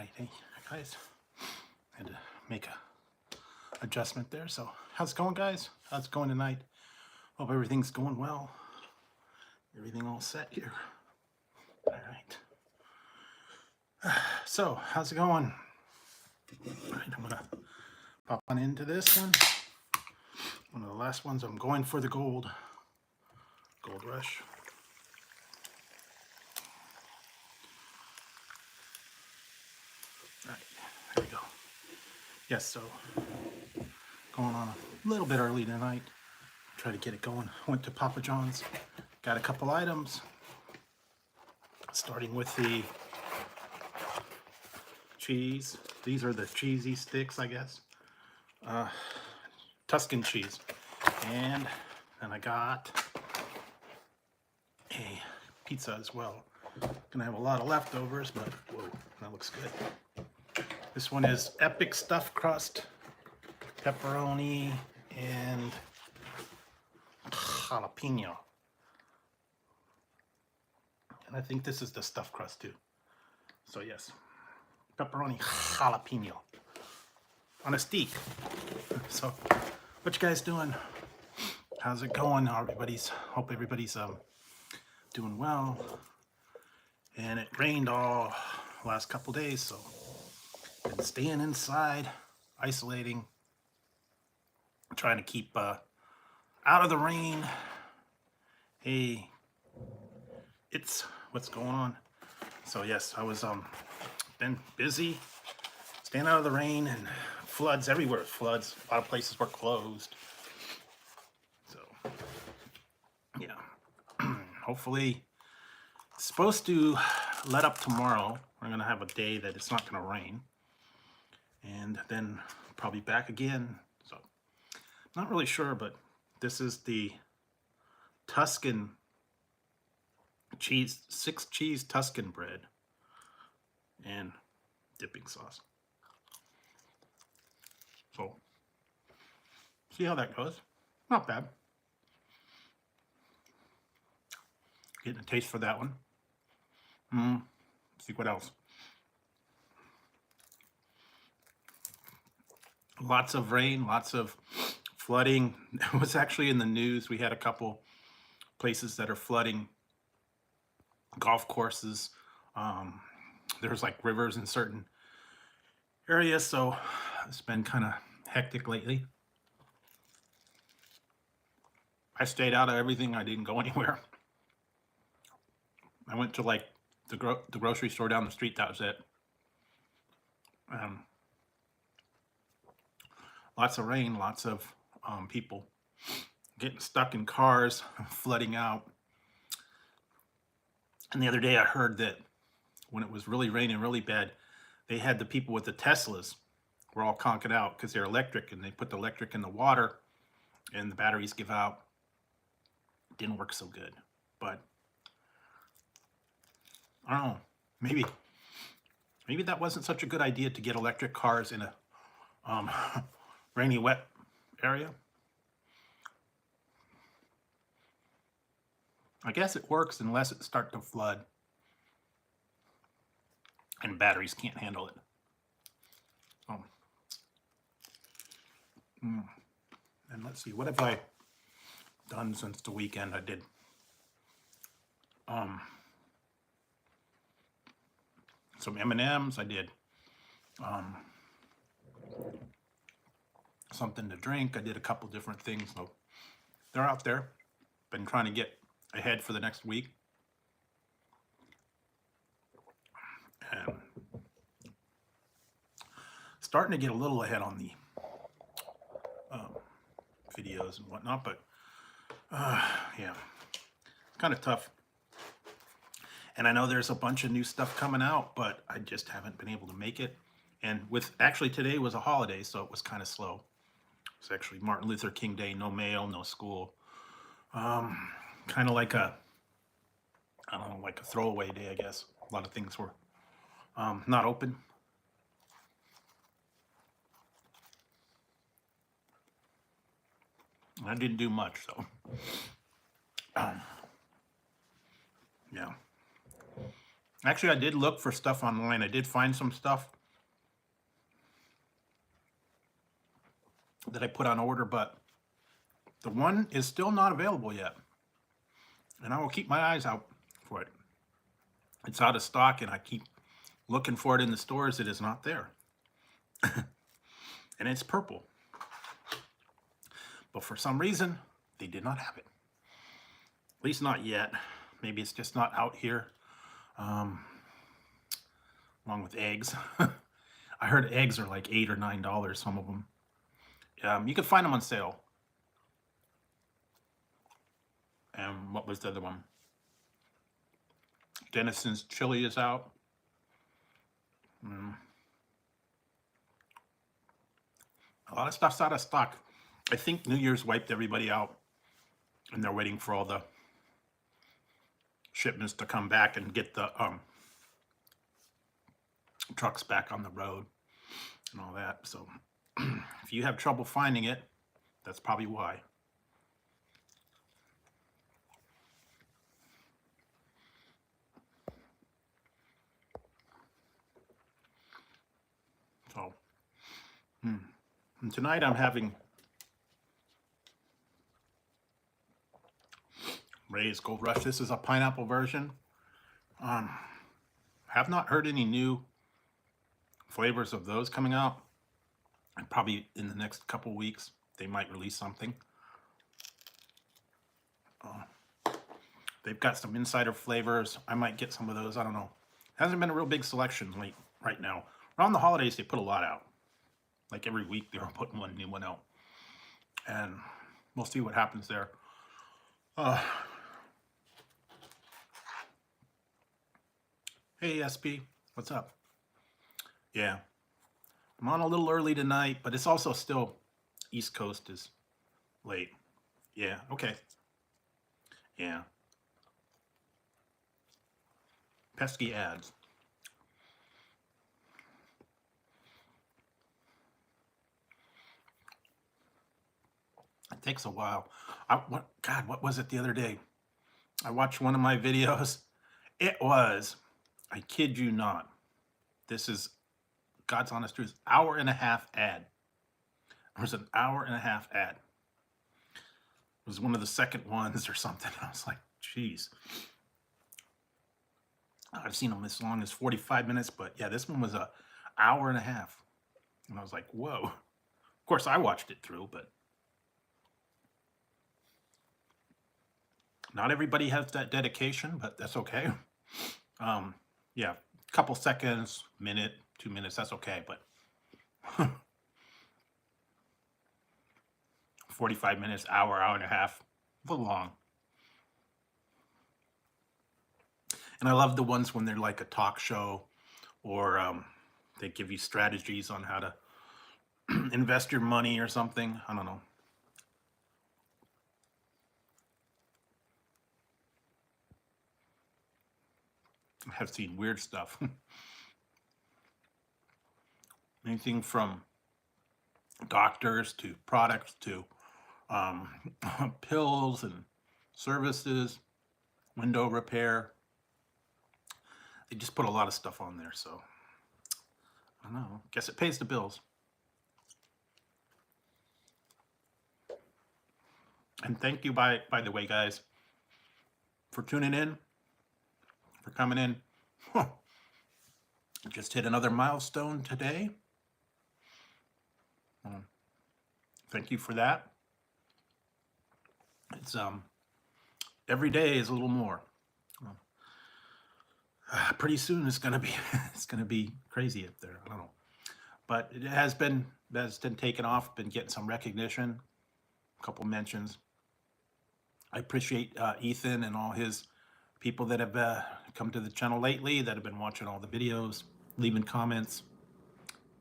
Alright, hey guys, had to make a adjustment there. So how's it going, guys? How's it going tonight? Hope everything's going well. Everything all set here. Alright. So how's it going? Alright, I'm gonna pop on into this one. One of the last ones. I'm going for the gold rush. All right, there we go. Yes, so going on a little bit early tonight. Try to get it going. Went to Papa John's, got a couple items. Starting with the cheese. These are the cheesy sticks, I guess. Tuscan cheese. And then I got a pizza as well. Gonna have a lot of leftovers, but whoa, that looks good. This one is epic stuffed crust, pepperoni, and jalapeno. And I think this is the stuffed crust too. So yes, pepperoni jalapeno on a steak. So what you guys doing? How's it going? Hope everybody's doing well. And it rained all last couple days, so been staying inside, isolating, trying to keep out of the rain. Hey, it's what's going on. So yes, I was been busy staying out of the rain, and floods everywhere. Floods, a lot of places were closed. So yeah, hopefully it's supposed to let up tomorrow. We're gonna have a day that it's not gonna rain, and then probably back again. So not really sure, but this is the Tuscan cheese, 6 cheese Tuscan bread and dipping sauce. So see how that goes. Not bad. Getting a taste for that one. See what else. Lots of rain, lots of flooding. It was actually in the news. We had a couple places that are flooding, golf courses. There's like rivers in certain areas, so it's been kind of hectic lately. I stayed out of everything. I didn't go anywhere. I went to like the grocery store down the street. That was it. Lots of rain, lots of people getting stuck in cars, flooding out. And the other day I heard that when it was really raining really bad, they had the people with the Teslas were all conking out because they're electric, and they put the electric in the water and the batteries give out. It didn't work so good, but I don't know, maybe that wasn't such a good idea to get electric cars in a rainy, wet area. I guess it works unless it starts to flood and batteries can't handle it. And let's see, what have I done since the weekend? I did some M&Ms. I did something to drink. I did a couple different things. So they're out there. Been trying to get ahead for the next week. And starting to get a little ahead on the videos and whatnot, but yeah, it's kind of tough. And I know there's a bunch of new stuff coming out, but I just haven't been able to make it. And actually today was a holiday, so it was kind of slow. It's actually Martin Luther King Day, no mail, no school. Kind of like I don't know, like a throwaway day, I guess. A lot of things were not open. I didn't do much, so yeah. Actually, I did look for stuff online. I did find some stuff that I put on order, but the one is still not available yet. And I will keep my eyes out for it. It's out of stock, and I keep looking for it in the stores. It is not there. And it's purple. But for some reason, they did not have it. At least not yet. Maybe it's just not out here. Along with eggs. I heard eggs are like $8 or $9, some of them. You can find them on sale. And what was the other one? Denison's chili is out. A lot of stuff's out of stock. I think New Year's wiped everybody out, and they're waiting for all the shipments to come back and get the trucks back on the road and all that. So if you have trouble finding it, that's probably why. So and tonight I'm having Ray's Gold Rush. This is a pineapple version. Have not heard any new flavors of those coming out. And probably in the next couple weeks they might release something. They've got some insider flavors. I might get some of those. I don't know. Hasn't been a real big selection right now. Around the holidays they put a lot out. Like every week they're putting one new one out. And we'll see what happens there. Hey SP, what's up? Yeah, I'm on a little early tonight, but it's also still East Coast is late. Yeah, okay. Yeah. Pesky ads. It takes a while. What was it the other day? I watched one of my videos. It was, I kid you not, this is God's honest truth, hour and a half ad. There was an hour and a half ad. It was one of the second ones or something. I was like, geez. I've seen them as long as 45 minutes, but yeah, this one was an hour and a half. And I was like, whoa. Of course, I watched it through, but not everybody has that dedication, but that's okay. Yeah, a couple seconds, minute, 2 minutes, that's okay, but 45 minutes, hour and a half, a little long. And I love the ones when they're like a talk show, or they give you strategies on how to invest your money or something. I don't know. I have seen weird stuff. Anything from doctors to products to pills and services, window repair. They just put a lot of stuff on there, so I don't know. Guess it pays the bills. And thank you, by the way, guys, for tuning in, for coming in. Just hit another milestone today. Thank you for that. It's every day is a little more. Pretty soon it's gonna be crazy up there. I don't know, but it has been taken off. Been getting some recognition, a couple mentions. I appreciate Ethan and all his people that have come to the channel lately, that have been watching all the videos, leaving comments,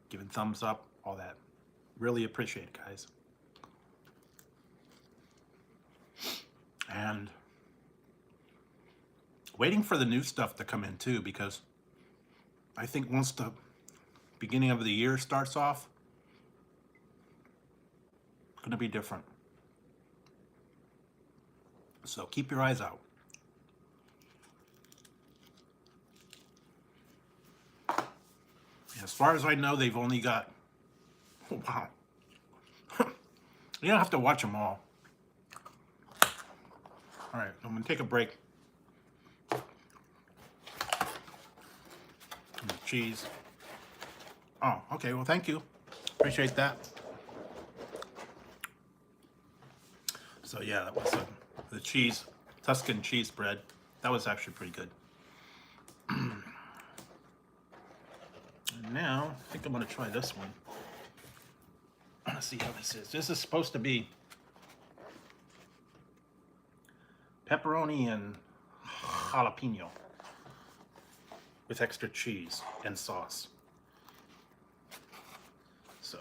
giving thumbs up, all that. Really appreciate it, guys. And waiting for the new stuff to come in too, because I think once the beginning of the year starts off, it's going to be different. So keep your eyes out. As far as I know, they've only got, oh, wow, You don't have to watch them all. All right, I'm gonna take a break. And the cheese. Oh, okay, well, thank you. Appreciate that. So yeah, that was the cheese, Tuscan cheese bread. That was actually pretty good. And now, I think I'm gonna try this one. Let's see how this is. This is supposed to be pepperoni and jalapeno with extra cheese and sauce. So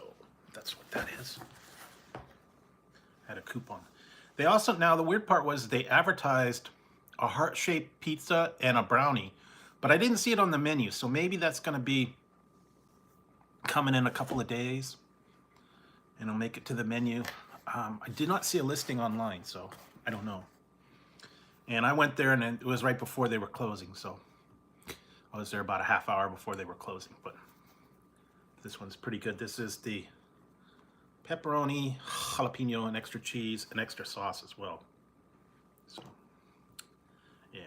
that's what that is. Had a coupon. They also, now the weird part was they advertised a heart-shaped pizza and a brownie, but I didn't see it on the menu, so maybe that's gonna be coming in a couple of days and I'll make it to the menu. I did not see a listing online, so I don't know. And I went there and it was right before they were closing, so I was there about a half hour before they were closing, but this one's pretty good. This is the pepperoni, jalapeno, and extra cheese and extra sauce as well. So, yeah.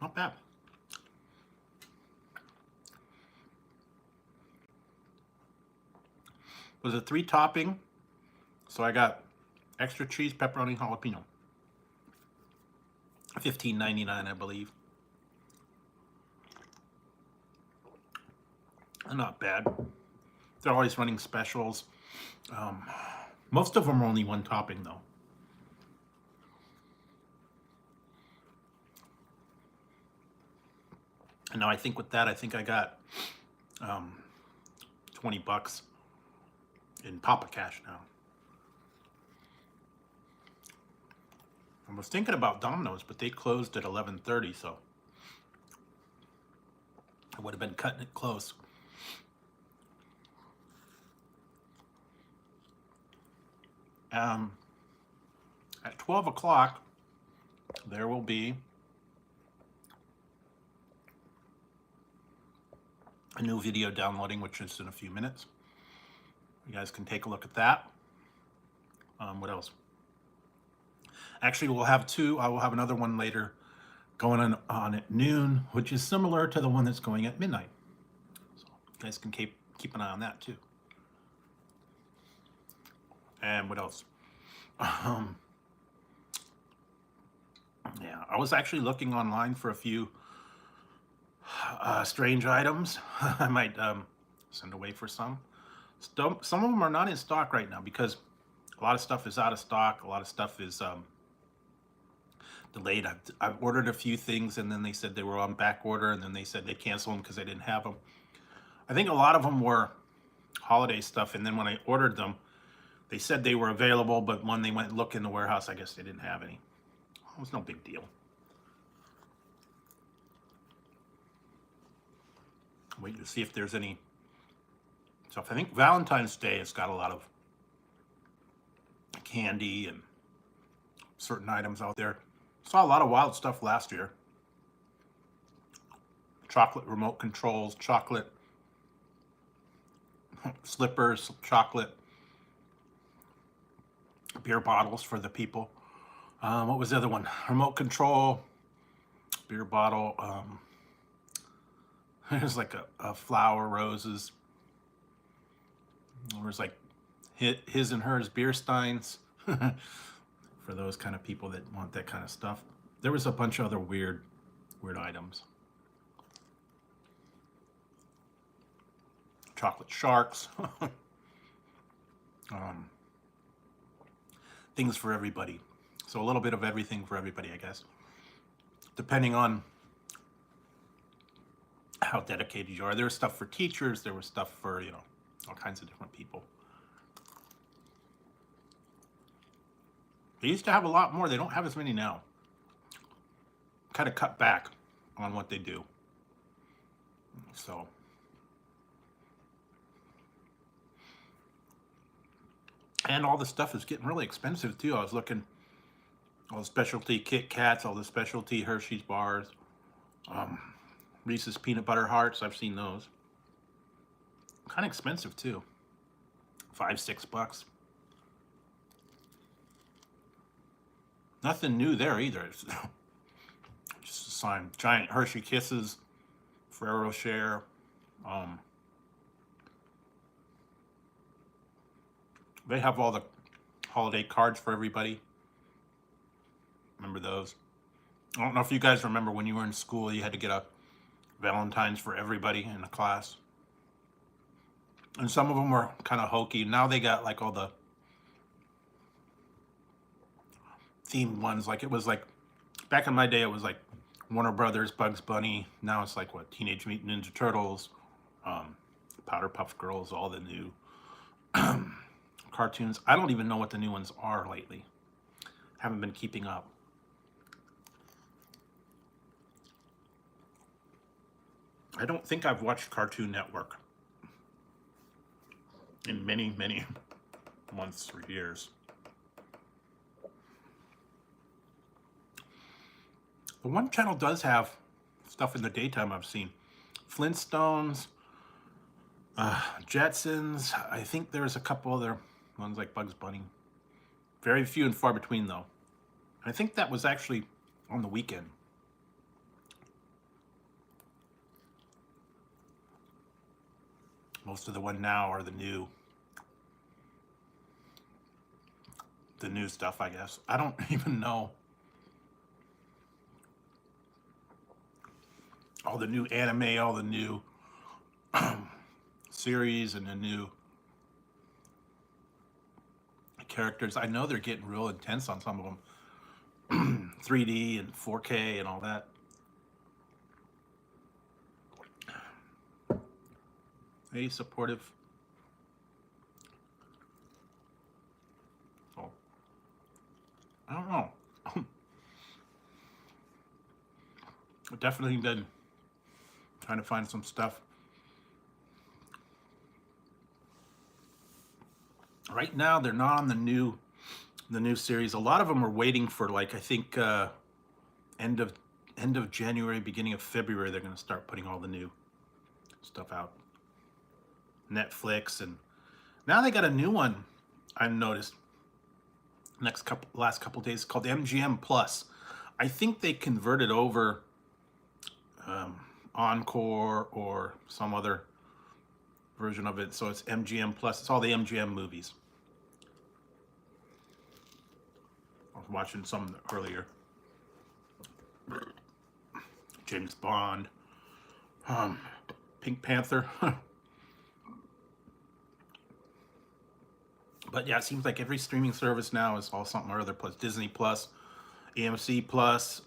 Not bad. It was a 3 topping, so I got extra cheese, pepperoni, jalapeno. $15.99, I believe. Not bad. They're always running specials. Most of them are only 1 topping though. And now I think with that, I think I got $20 in Papa Cash now. I was thinking about Domino's, but they closed at 11:30, so I would have been cutting it close. At 12 o'clock, there will be a new video downloading, which is in a few minutes. You guys can take a look at that. What else? Actually, we'll have 2. I will have another one later going on at noon, which is similar to the one that's going at midnight. So you guys can keep an eye on that too. And what else? Yeah, I was actually looking online for a few strange items. I might send away for some. Some of them are not in stock right now because a lot of stuff is out of stock. A lot of stuff is delayed. I've ordered a few things and then they said they were on back order and then they said they canceled them because they didn't have them. I think a lot of them were holiday stuff, and then when I ordered them, they said they were available, but when they went and looked in the warehouse, I guess they didn't have any. It was no big deal. Wait to see if there's any stuff. I think Valentine's Day has got a lot of candy and certain items out there. Saw a lot of wild stuff last year. Chocolate remote controls, chocolate slippers, chocolate beer bottles for the people. What was the other one? Remote control, beer bottle. There's like a flower, roses. There's like his and hers beer steins for those kind of people that want that kind of stuff. There was a bunch of other weird items. Chocolate sharks. Things for everybody. So a little bit of everything for everybody, I guess. Depending on how dedicated you are. There was stuff for teachers. There was stuff for, you know, all kinds of different people. They used to have a lot more. They don't have as many now. Kind of cut back on what they do. So and all the stuff is getting really expensive too. I was looking, all the specialty Kit Kats, all the specialty Hershey's bars, Reese's peanut butter hearts. I've seen those. Kind of expensive too. $5-6. Nothing new there either. It's just a sign. Giant Hershey Kisses, Ferrero Rocher. They have all the holiday cards for everybody. Remember those? I don't know if you guys remember when you were in school, you had to get a Valentine's for everybody in the class. And some of them were kind of hokey. Now they got like all the themed ones. Like it was like, back in my day, it was like Warner Brothers, Bugs Bunny. Now it's like what, Teenage Mutant Ninja Turtles, Powderpuff Girls, all the new cartoons. I don't even know what the new ones are lately. Haven't been keeping up. I don't think I've watched Cartoon Network in many, many months or years. The one channel does have stuff in the daytime I've seen. Flintstones, Jetsons. I think there's a couple other ones like Bugs Bunny. Very few and far between though. I think that was actually on the weekend. Most of the one now are the new stuff, I guess. I don't even know. All the new anime, all the new series and the new characters. I know they're getting real intense on some of them. 3D and 4K and all that. Hey, supportive. Oh, I don't know. I've definitely been trying to find some stuff. Right now, they're not on the new series. A lot of them are waiting for, like, I think end of January, beginning of February. They're going to start putting all the new stuff out. Netflix, and now they got a new one. I've noticed. Last couple days, called MGM Plus. I think they converted over Encore or some other version of it, so it's MGM Plus. It's all the MGM movies. I was watching some earlier. James Bond, Pink Panther. But yeah, it seems like every streaming service now is all something or other plus. Disney Plus, AMC Plus,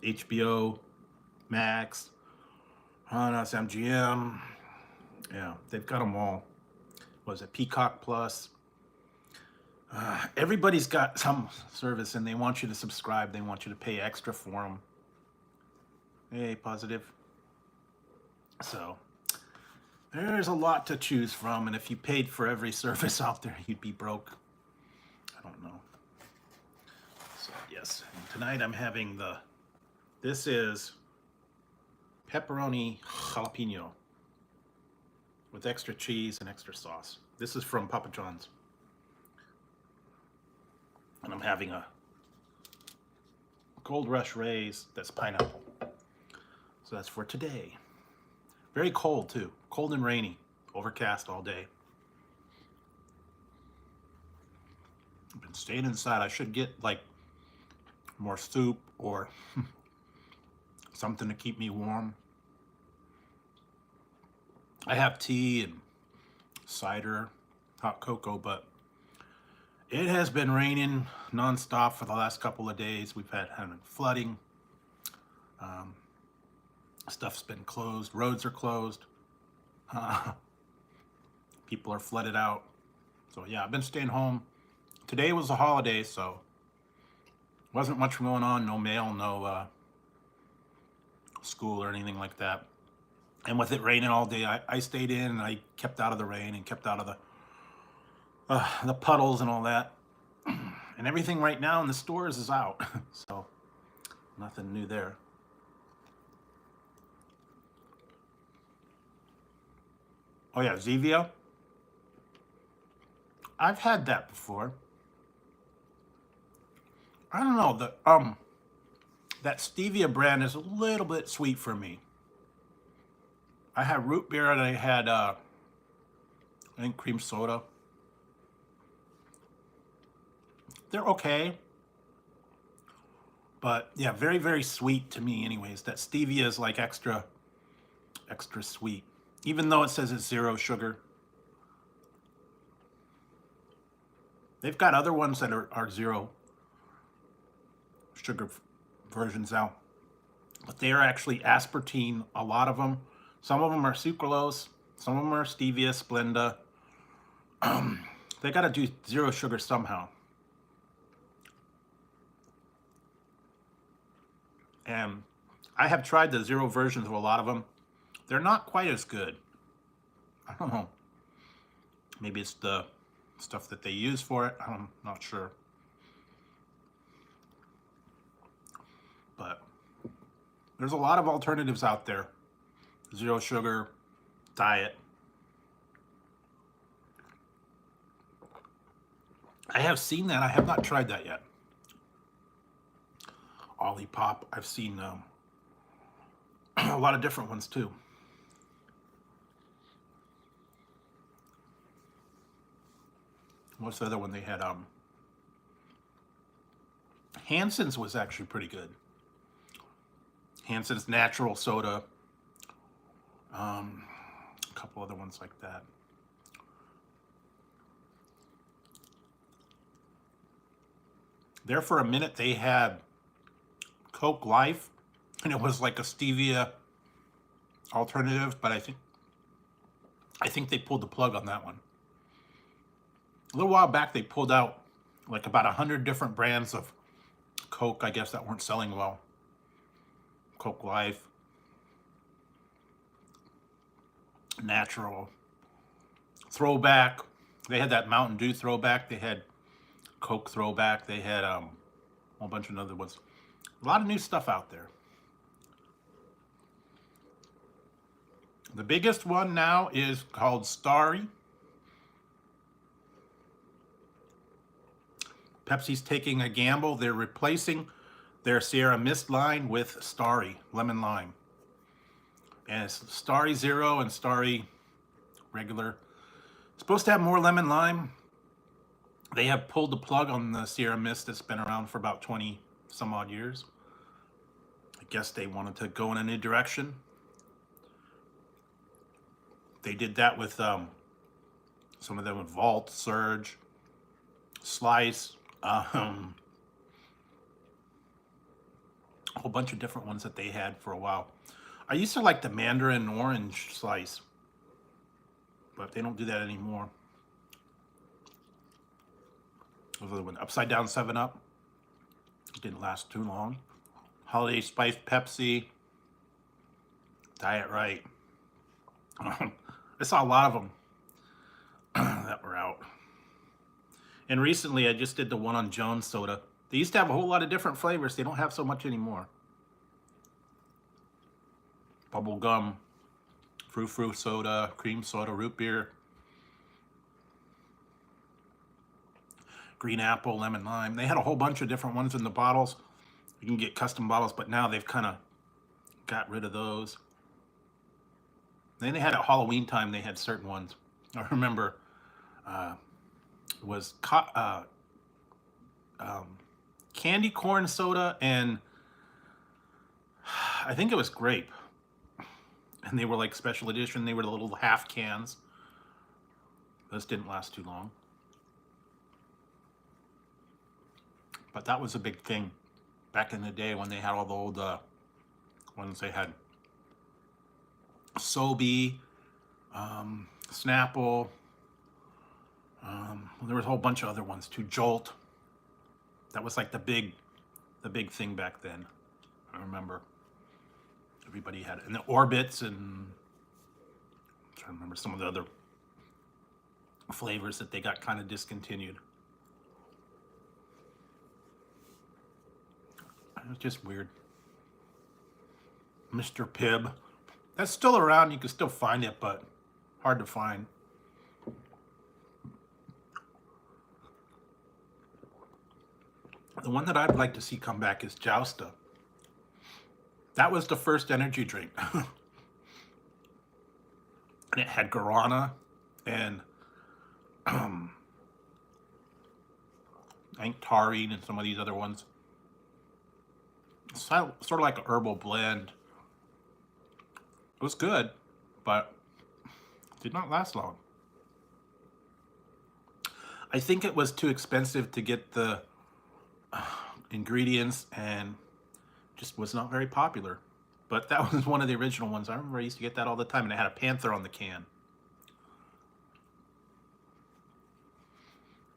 HBO Max, that's MGM. Yeah, they've got them all. What is it, Peacock Plus? Everybody's got some service and they want you to subscribe. They want you to pay extra for them. Hey, positive. So there's a lot to choose from, and if you paid for every service out there, you'd be broke. I don't know. So yes, and tonight I'm having this is pepperoni jalapeno with extra cheese and extra sauce. This is from Papa John's. And I'm having a Gold Rush Rays that's pineapple. So that's for today. Very cold too. Cold and rainy. Overcast all day. I've been staying inside. I should get like more soup or something to keep me warm. I have tea and cider, hot cocoa, but it has been raining nonstop for the last couple of days. We've had flooding. Stuff's been closed. Roads are closed. People are flooded out. So yeah, I've been staying home. Today was a holiday, so wasn't much going on. No mail, no school or anything like that. And with it raining all day, I stayed in and I kept out of the rain and kept out of the puddles and all that. And everything right now in the stores is out. So nothing new there. Oh yeah, Zevia. I've had that before. I don't know, that stevia brand is a little bit sweet for me. I had root beer and I had I think cream soda. They're okay. But yeah, very, very sweet to me anyways. That stevia is like extra sweet. Even though it says it's 0 sugar. They've got other ones that are 0 sugar versions out. But they are actually aspartame, a lot of them. Some of them are sucralose. Some of them are stevia, Splenda. They got to do 0 sugar somehow. And I have tried the 0 versions of a lot of them. They're not quite as good. I don't know. Maybe it's the stuff that they use for it. I'm not sure. But there's a lot of alternatives out there. 0 sugar, diet. I have seen that. I have not tried that yet. Olipop. I've seen a lot of different ones too. What's the other one they had? Hanson's was actually pretty good. Hanson's natural soda. A couple other ones like that. There for a minute they had Coke Life, and it was like a stevia alternative, but I think they pulled the plug on that one. A little while back they pulled out like about 100 different brands of Coke, I guess, that weren't selling well. Coke Life, Natural, Throwback. They had that Mountain Dew Throwback. They had Coke Throwback. They had a whole bunch of other ones. A lot of new stuff out there. The biggest one now is called Starry. Pepsi's taking a gamble. They're replacing their Sierra Mist line with Starry Lemon Lime. And it's Starry Zero and Starry regular. Supposed to have more lemon lime. They have pulled the plug on the Sierra Mist that's been around for about 20 some odd years. I guess they wanted to go in a new direction. They did that with some of them with Vault, Surge, Slice, a whole bunch of different ones that they had for a while. I used to like the Mandarin Orange Slice, but they don't do that anymore. Other one, Upside Down 7-Up. Didn't last too long. Holiday Spice Pepsi. Diet Right. I saw a lot of them that were out. And recently I just did the one on Jones Soda. They used to have a whole lot of different flavors. They don't have so much anymore. Bubble gum, frou-frou soda, cream soda, root beer, green apple, lemon lime. They had a whole bunch of different ones in the bottles. You can get custom bottles, but now they've kind of got rid of those. Then they had at Halloween time, they had certain ones. I remember it was candy corn soda and I think it was grape. And they were like special edition. They were the little half cans. Those didn't last too long. But that was a big thing back in the day when they had all the old ones. They had Sobe, Snapple. There was a whole bunch of other ones too. Jolt. That was like the big thing back then. I remember everybody had it. And the Orbits, and I'm trying to remember some of the other flavors that they got kind of discontinued. It was just weird. Mr. Pibb. That's still around. You can still find it, but hard to find. The one that I'd like to see come back is Jousta. That was the first energy drink. And it had guarana and I think taurine and some of these other ones. Sort of like a herbal blend. It was good, but it did not last long. I think it was too expensive to get the ingredients and just was not very popular. But that was one of the original ones. I remember I used to get that all the time, and it had a panther on the can.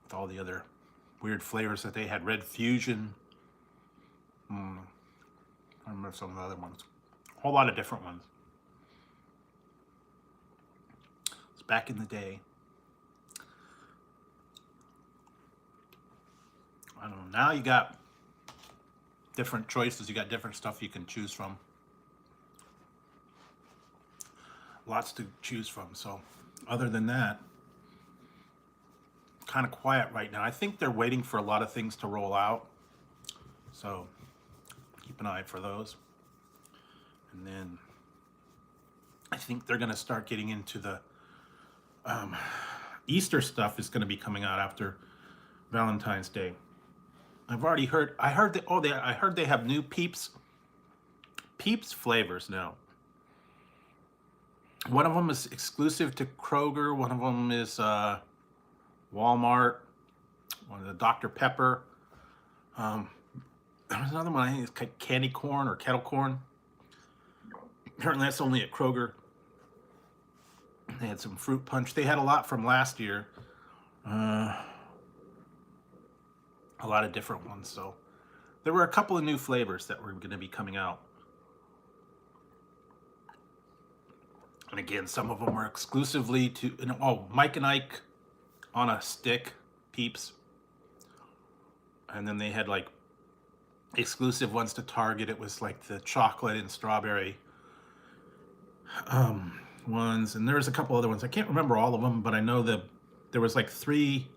With all the other weird flavors that they had. Red Fusion. I remember some of the other ones. A whole lot of different ones. It's back in the day. I don't know. Now you got different choices. You got different stuff you can choose from. Lots to choose from. So other than that, kind of quiet right now. I think they're waiting for a lot of things to roll out. So keep an eye for those. And then I think they're going to start getting into the Easter stuff is going to be coming out after Valentine's Day. I've already heard. I heard they have new Peeps flavors now. One of them is exclusive to Kroger. One of them is Walmart. One of the Dr. Pepper. There's another one. I think it's candy corn or kettle corn. Apparently, that's only at Kroger. They had some fruit punch. They had a lot from last year. A lot of different ones. So there were a couple of new flavors that were going to be coming out. And again, some of them were exclusively to, Mike and Ike on a stick, Peeps. And then they had like exclusive ones to Target. It was like the chocolate and strawberry ones. And there was a couple other ones. I can't remember all of them, but I know that there was like three,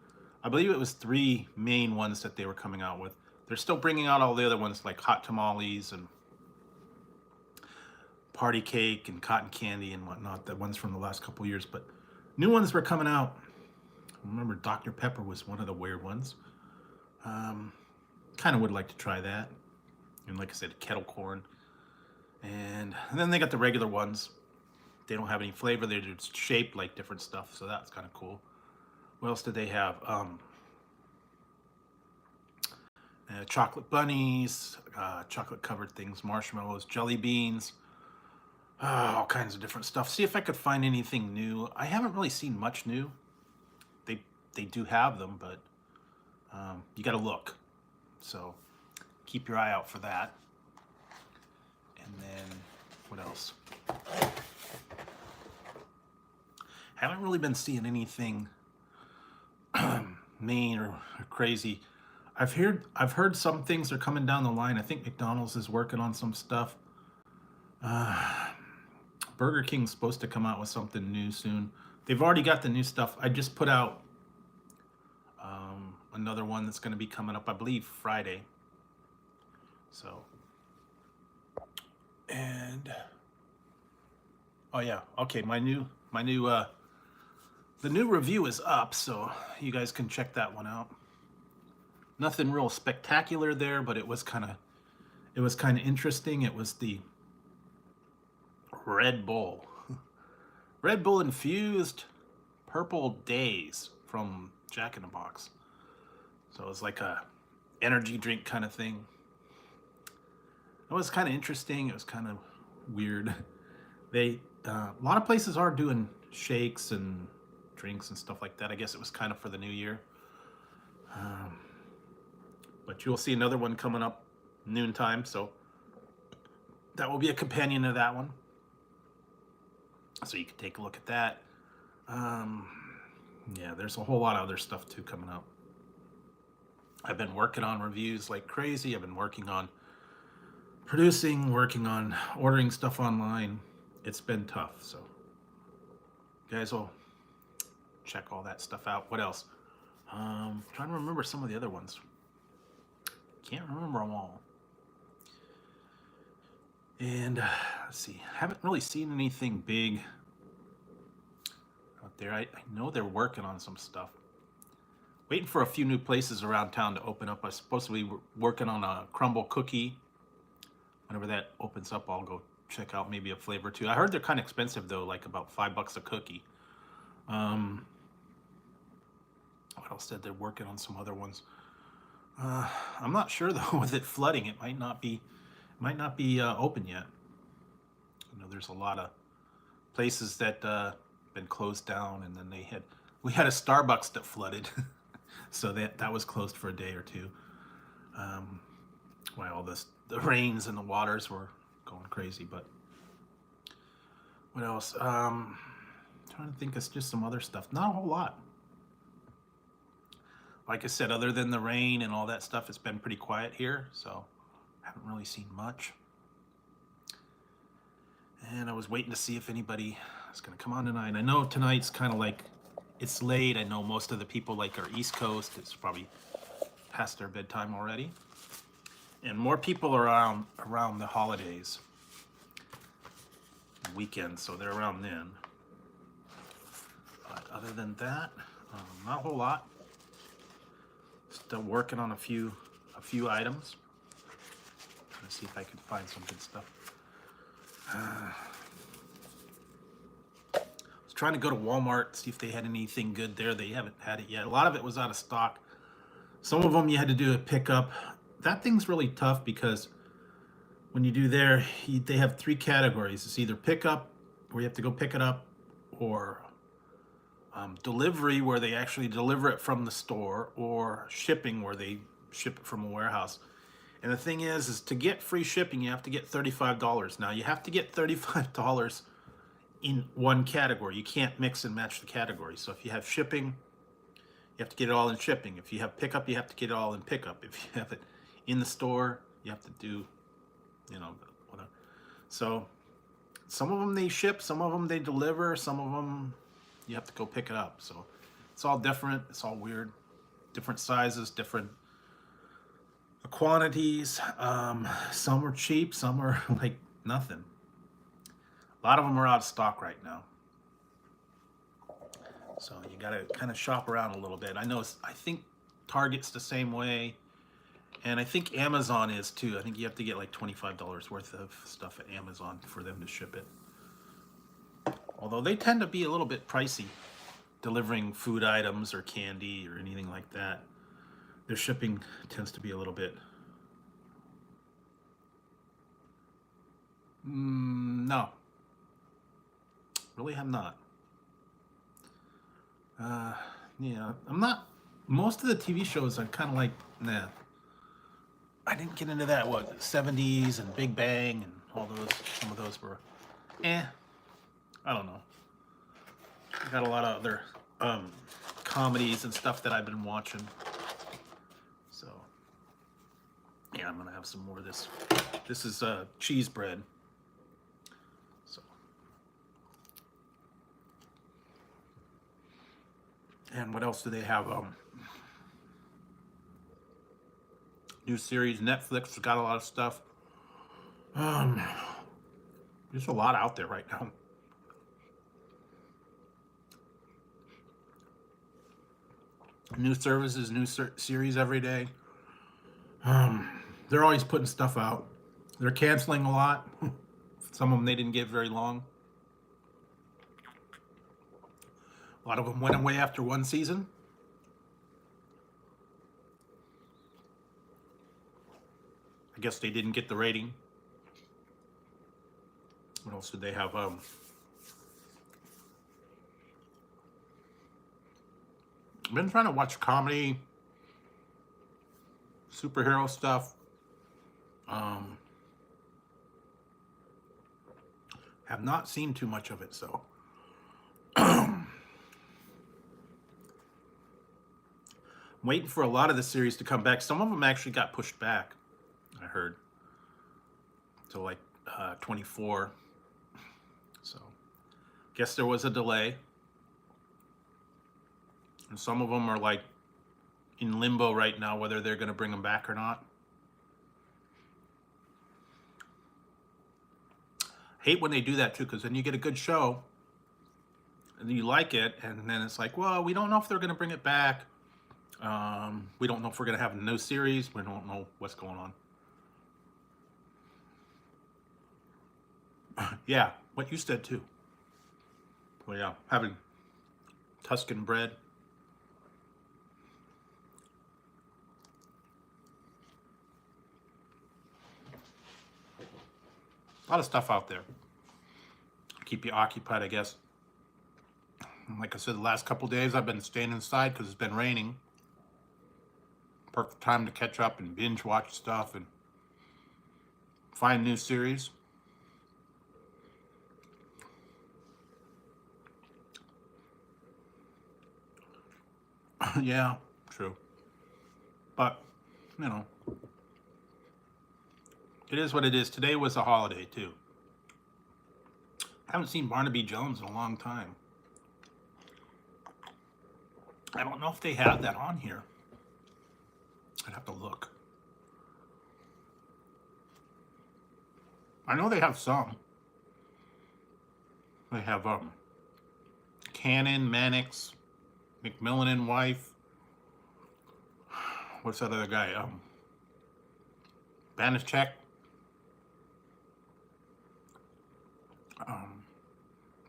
I believe it was three main ones that they were coming out with. They're still bringing out all the other ones like hot tamales and party cake and cotton candy and whatnot, the ones from the last couple years, but new ones were coming out. I remember Dr. Pepper was one of the weird ones. Kind of would like to try that. And like I said, kettle corn. And then they got the regular ones. They don't have any flavor. They're just shaped like different stuff, so that's kind of cool. What else did they have? Chocolate bunnies, chocolate covered things, marshmallows, jelly beans, all kinds of different stuff. See if I could find anything new. I haven't really seen much new. They do have them, but you got to look. So keep your eye out for that. And then what else? Haven't really been seeing anything mean or crazy. I've heard some things are coming down the line. I think McDonald's is working on some stuff. Burger King's supposed to come out with something new soon. They've already got the new stuff. I just put out another one that's going to be coming up, I believe, Friday. So, and oh yeah, okay, the new review is up, so you guys can check that one out. Nothing real spectacular there, but it was kind of interesting. It was the Red Bull infused purple days from Jack in the Box. So it was like a energy drink kind of thing. It was kind of interesting. It was kind of weird. A lot of places are doing shakes and drinks and stuff like that. I guess it was kind of for the new year. But you'll see another one coming up noontime, so that will be a companion to that one. So you can take a look at that. Yeah, there's a whole lot of other stuff too coming up. I've been working on reviews like crazy. I've been working on producing, working on ordering stuff online. It's been tough, so You guys will check all that stuff out. What else? Trying to remember some of the other ones. Can't remember them all. And let's see. Haven't really seen anything big out there. I know they're working on some stuff. Waiting for a few new places around town to open up. I'm supposed to be working on a crumble cookie. Whenever that opens up, I'll go check out maybe a flavor too. I heard they're kind of expensive though, like about $5 a cookie. What else said they're working on some other ones? I'm not sure though. With it flooding, it might not be open yet. You know, there's a lot of places that been closed down, and then we had a Starbucks that flooded, so that was closed for a day or two. While all the rains and the waters were going crazy. But what else? Trying to think of just some other stuff. Not a whole lot. Like I said, other than the rain and all that stuff, it's been pretty quiet here, so I haven't really seen much. And I was waiting to see if anybody is going to come on tonight. I know tonight's kind of like, it's late. I know most of the people like are East Coast. It's probably past their bedtime already. And more people are around the holidays, weekends, so they're around then. But other than that, not a whole lot. Still working on a few items. Trying to see if I can find some good stuff. I was trying to go to Walmart, see if they had anything good there. They haven't had it yet. A lot of it was out of stock. Some of them you had to do a pickup. That thing's really tough because when you do there, they have 3 categories. It's either pickup, where you have to go pick it up, or delivery, where they actually deliver it from the store, or shipping, where they ship it from a warehouse. And the thing is to get free shipping, you have to get $35. Now, you have to get $35 in one category. You can't mix and match the categories. So if you have shipping, you have to get it all in shipping. If you have pickup, you have to get it all in pickup. If you have it in the store, you have to do, you know, whatever. So some of them they ship, some of them they deliver, some of them you have to go pick it up. So it's all different. It's all weird. Different sizes, different quantities. Some are cheap, some are like nothing. A lot of them are out of stock right now. So you got to kind of shop around a little bit. I think Target's the same way. And I think Amazon is too. I think you have to get like $25 worth of stuff at Amazon for them to ship it. Although they tend to be a little bit pricey, delivering food items or candy or anything like that. Their shipping tends to be a little bit... no. Really have not. Yeah, I'm not... Most of the TV shows I'm kind of like, nah. I didn't get into that, 70s and Big Bang and all those. Some of those were, I don't know. I got a lot of other comedies and stuff that I've been watching. So, yeah, I'm gonna have some more of this. This is cheese bread. So, and what else do they have? New series. Netflix has got a lot of stuff. There's a lot out there right now. New services, new series every day. They're always putting stuff out. They're canceling a lot. Some of them they didn't get very long. A lot of them went away after one season. I guess they didn't get the rating. What else did they have? I've been trying to watch comedy, superhero stuff. Have not seen too much of it, so. I'm waiting for a lot of the series to come back. Some of them actually got pushed back, I heard, to like 24. So, guess there was a delay. And some of them are like in limbo right now, whether they're going to bring them back or not. Hate when they do that too, because then you get a good show and you like it, and then it's like, well, we don't know if they're going to bring it back. We don't know if we're going to have a new series. We don't know what's going on. Yeah, what you said too. Well, yeah, having Tuscan bread. A lot of stuff out there. Keep you occupied, I guess. Like I said, the last couple days I've been staying inside because it's been raining. Perfect time to catch up and binge watch stuff and find new series. Yeah, true. But, you know, it is what it is. Today was a holiday, too. I haven't seen Barnaby Jones in a long time. I don't know if they have that on here. I'd have to look. I know they have some. They have Cannon, Mannix, McMillan and Wife. What's that other guy? Banachek.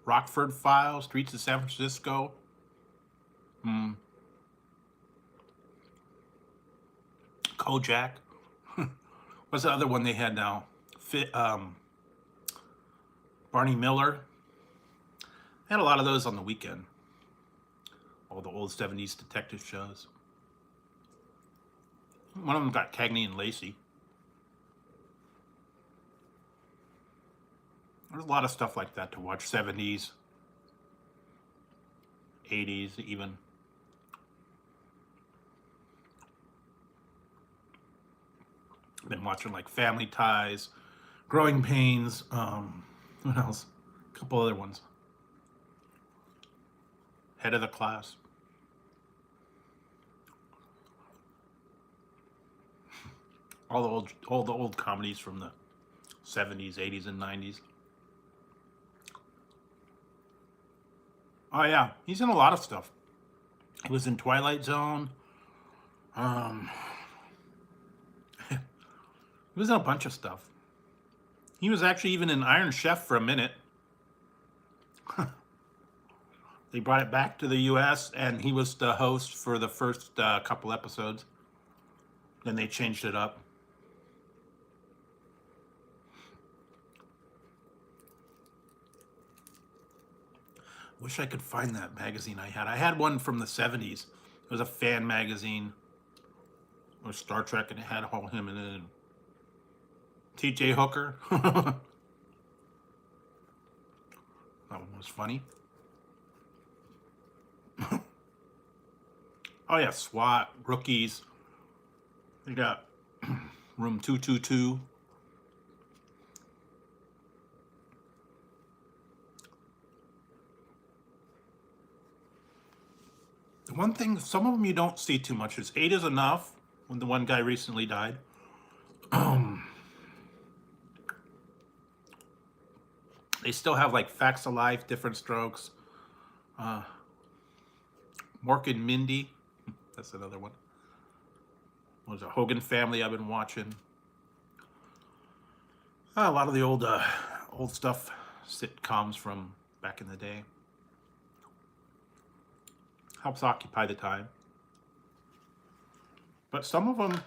Rockford Files, Streets of San Francisco. Kojak. What's the other one they had now? Barney Miller. They had a lot of those on the weekend. All the old 70s detective shows. One of them got Cagney and Lacey. There's a lot of stuff like that to watch. 70s, 80s even. Been watching like Family Ties, Growing Pains, what else? A couple other ones. Head of the Class. All the old comedies from the 70s, 80s, and 90s. Oh yeah, he's in a lot of stuff. He was in Twilight Zone. He was in a bunch of stuff. He was actually even in Iron Chef for a minute. They brought it back to the U.S. and he was the host for the first couple episodes. Then they changed it up. Wish I could find that magazine I had. I had one from the 70s. It was a fan magazine. It was Star Trek and it had all him in it. T.J. Hooker. That one was funny. Oh yeah, SWAT, Rookies. They got Room 222. The one thing, some of them you don't see too much is 8 is Enough, when the one guy recently died. They still have like Facts of Life, Different Strokes. Mork and Mindy, that's another one. What was it, Hogan Family I've been watching. A lot of the old stuff, sitcoms from back in the day. Helps occupy the time. But some of them,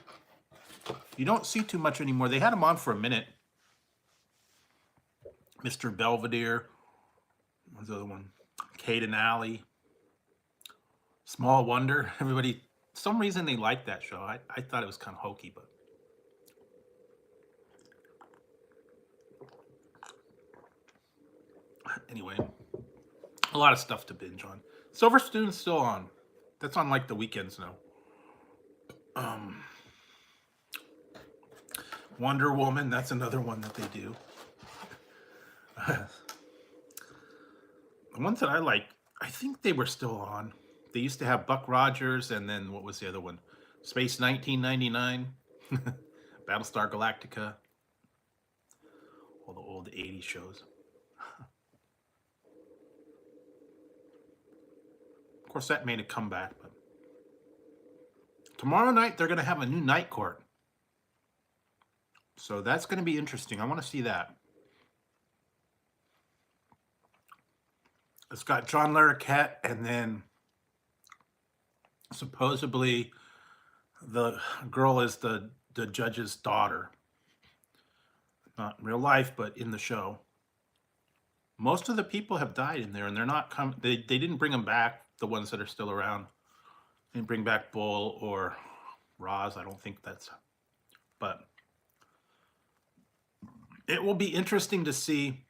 you don't see too much anymore. They had them on for a minute. Mr. Belvedere. What's the other one? Kate and Allie. Small Wonder. Everybody, some reason they liked that show. I thought it was kind of hokey, but. Anyway, a lot of stuff to binge on. Silver Spoon's still on. That's on like the weekends now. Wonder Woman, that's another one that they do. The ones that I like, I think they were still on. They used to have Buck Rogers, and then what was the other one? Space 1999, Battlestar Galactica, all the old 80s shows. Of course, that made a comeback, but tomorrow night they're going to have a new night court. So that's going to be interesting. I want to see that. It's got John Larroquette, and then supposedly the girl is the judge's daughter. Not in real life, but in the show. Most of the people have died in there, and they're not coming. They didn't bring them back, the ones that are still around. They didn't bring back Bull or Roz. I don't think that's... But it will be interesting to see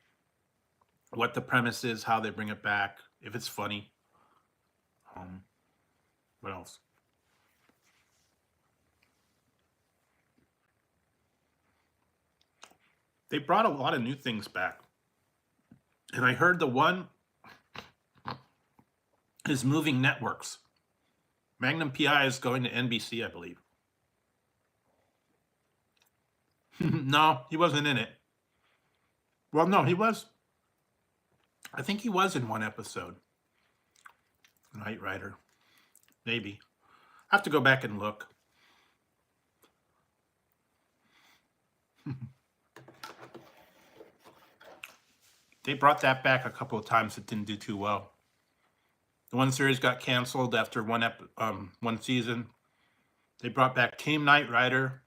what the premise is, how they bring it back, if it's funny. What else? They brought a lot of new things back. And I heard the one is moving networks. Magnum PI is going to NBC, I believe. No, he wasn't in it. Well, no, he was. I think he was in one episode. Knight Rider. Maybe. I have to go back and look. They brought that back a couple of times. It didn't do too well. The one series got canceled after one season. They brought back Team Knight Rider.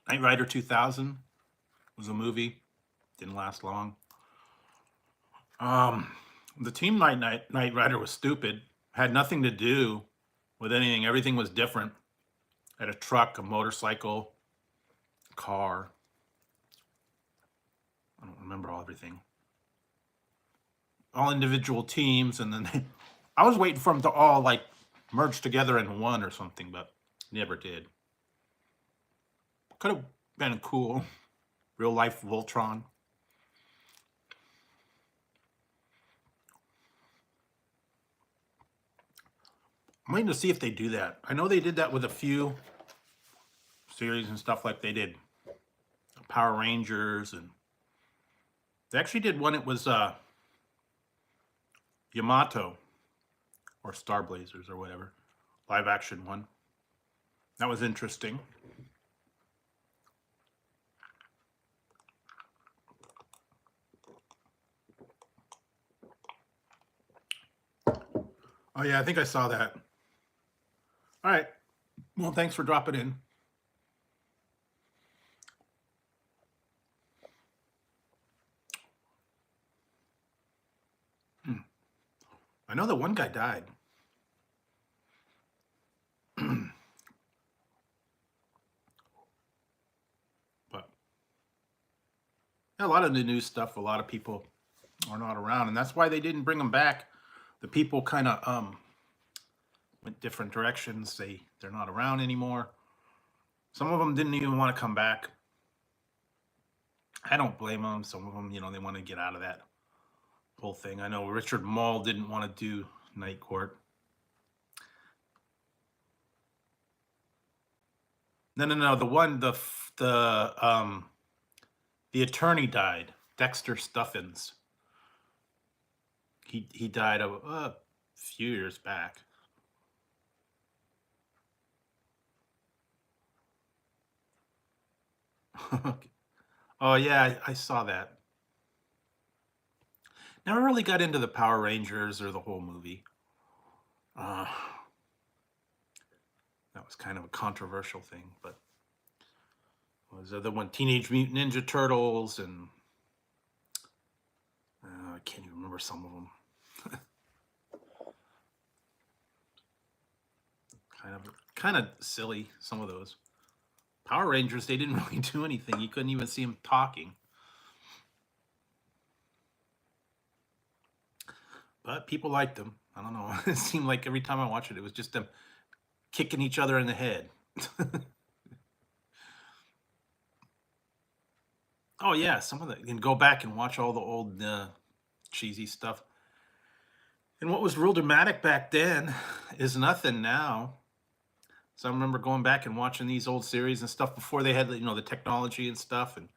Knight Rider 2000 was a movie. Didn't last long. The Team Knight Rider was stupid. Had nothing to do with anything. Everything was different. Had a truck, a motorcycle, car. I don't remember everything. All individual teams, and then I was waiting for them to all like merge together in one or something, but never did. Could have been cool. Real life Voltron. I'm waiting to see if they do that. I know they did that with a few series and stuff, like they did Power Rangers, and they actually did one. It was Yamato or Star Blazers or whatever, live action one. That was interesting. Oh yeah, I think I saw that. All right. Well, thanks for dropping in. I know that one guy died. But yeah, a lot of the new stuff, a lot of people are not around, and that's why they didn't bring them back. The people kind of went different directions. They're not around anymore. Some of them didn't even want to come back. I don't blame them. Some of them, they want to get out of that whole thing. I know Richard Mall didn't want to do Night Court. No. The attorney died. Dexter Stuffins. He died a few years back. Oh yeah, I saw that. Never really got into the Power Rangers or the whole movie. That was kind of a controversial thing, but was the other one Teenage Mutant Ninja Turtles, and I can't even remember some of them. kind of silly, some of those. Power Rangers, they didn't really do anything. You couldn't even see them talking. But people liked them. I don't know. It seemed like every time I watched it, it was just them kicking each other in the head. Oh yeah, some of the, you can go back and watch all the old cheesy stuff. And what was real dramatic back then is nothing now. So I remember going back and watching these old series and stuff before they had, the technology and stuff, and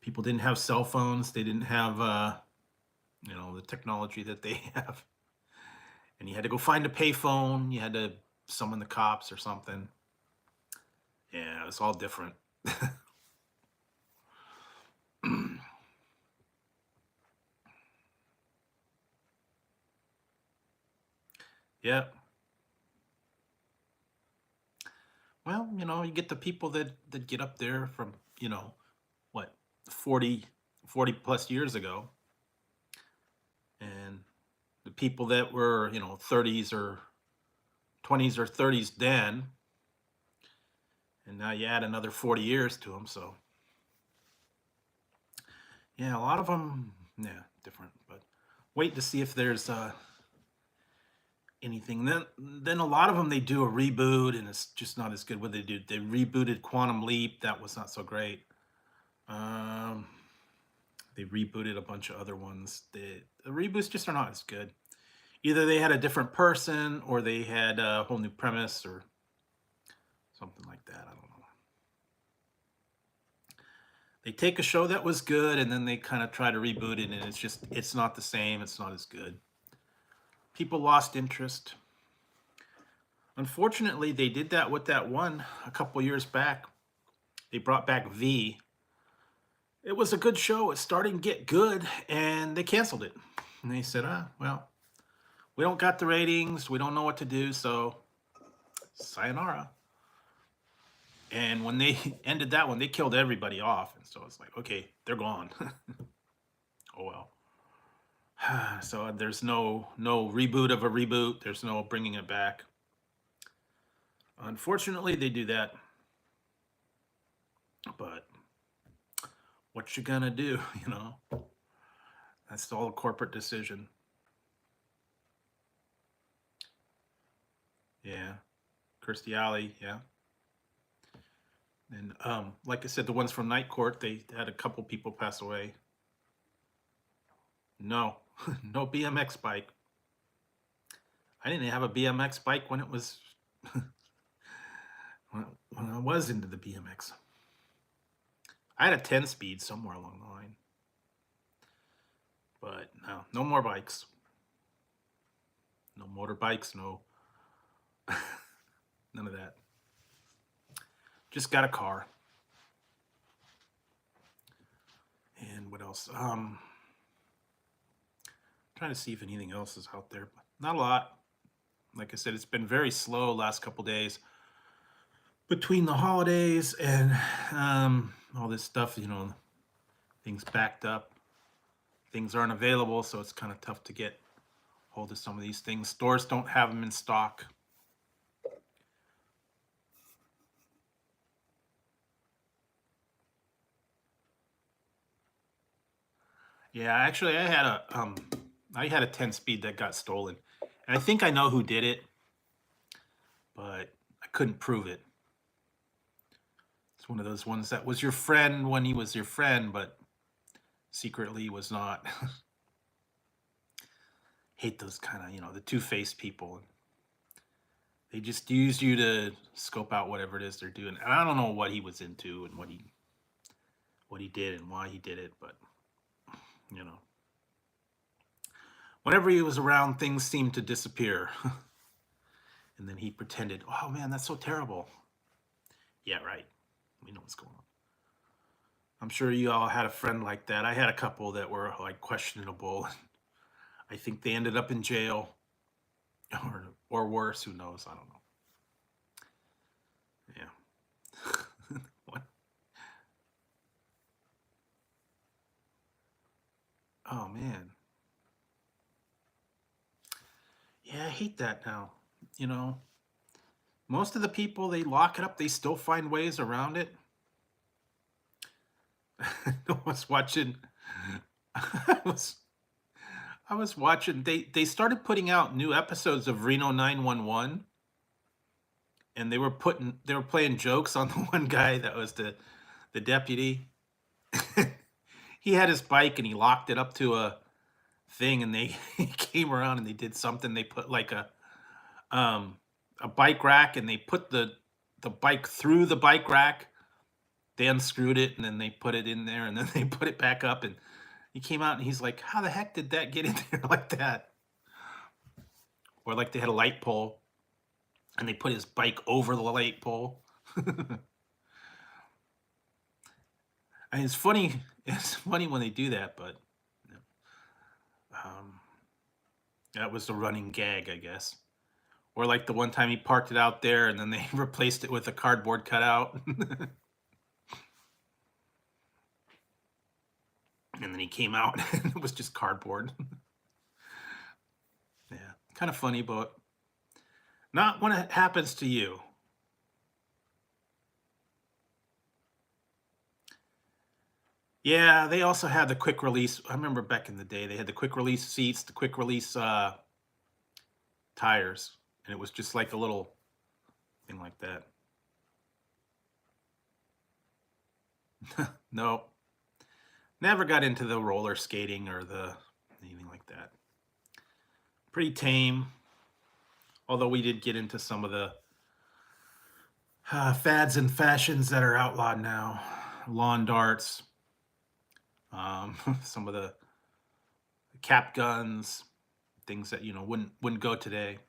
people didn't have cell phones. They didn't have, the technology that they have. And you had to go find a payphone. You had to summon the cops or something. Yeah, it was all different. Yeah. Well, you get the people that get up there from, what, 40, 40 plus years ago, and the people that were, 30s or 20s or 30s then, and now you add another 40 years to them. So yeah, a lot of them, yeah, different. But wait to see if there's anything. Then a lot of them, they do a reboot, and it's just not as good. What they do, they rebooted Quantum Leap. That was not so great. Um, they rebooted a bunch of other ones. The reboots just are not as good. Either they had a different person, or they had a whole new premise, or something like that. I don't know. They take a show that was good, and then they kind of try to reboot it, and it's not the same. It's not as good. People lost interest. Unfortunately, they did that with that one a couple years back. They brought back V. It was a good show. It's starting to get good, and they canceled it. And they said, well, we don't got the ratings. We don't know what to do, so sayonara. And when they ended that one, they killed everybody off. And so it's like, okay, they're gone. Oh, well. So there's no reboot of a reboot. There's no bringing it back. Unfortunately, they do that. But what you gonna do, That's all a corporate decision. Yeah. Kirstie Alley, yeah. And like I said, the ones from Night Court, they had a couple people pass away. No, no BMX bike. I didn't have a BMX bike when it was when I was into the BMX. I had a 10-speed somewhere along the line. But no more bikes. No motorbikes, no none of that. Just got a car. And what else? Trying to see if anything else is out there. Not a lot. Like I said, it's been very slow last couple days. Between the holidays and all this stuff, things backed up. Things aren't available, so it's kind of tough to get hold of some of these things. Stores don't have them in stock. Yeah, actually, I had a 10-speed that got stolen, and I think I know who did it, but I couldn't prove it. It's one of those ones that was your friend when he was your friend, but secretly was not. Hate those kind of, the two-faced people. They just use you to scope out whatever it is they're doing. And I don't know what he was into and what he did and why he did it, but whenever he was around, things seemed to disappear. And then he pretended, oh man, that's so terrible. Yeah, right. We know what's going on. I'm sure you all had a friend like that. I had a couple that were like questionable. I think they ended up in jail, or worse. Who knows? I don't know. Yeah. What? Oh man. Yeah, I hate that now. Most of the people, they lock it up. They still find ways around it. I was watching. I was watching. They started putting out new episodes of Reno 911, and they were playing jokes on the one guy that was the deputy. He had his bike and he locked it up to a thing, and they came around and they did something. They put like a bike rack, and they put the bike through the bike rack. They unscrewed it, and then they put it in there, and then they put it back up, and he came out and he's like, how the heck did that get in there like that? Or like they had a light pole and they put his bike over the light pole. I mean, it's funny. It's funny when they do that, but um, that was the running gag, I guess. Or like the one time he parked it out there and then they replaced it with a cardboard cutout. And then he came out and it was just cardboard. Yeah, kind of funny, but not when it happens to you. Yeah, they also had the quick release. I remember back in the day, they had the quick release seats, the quick release tires, and it was just like a little thing like that. No, never got into the roller skating or the anything like that. Pretty tame, although we did get into some of the fads and fashions that are outlawed now. Lawn darts, some of the cap guns, things that wouldn't go today.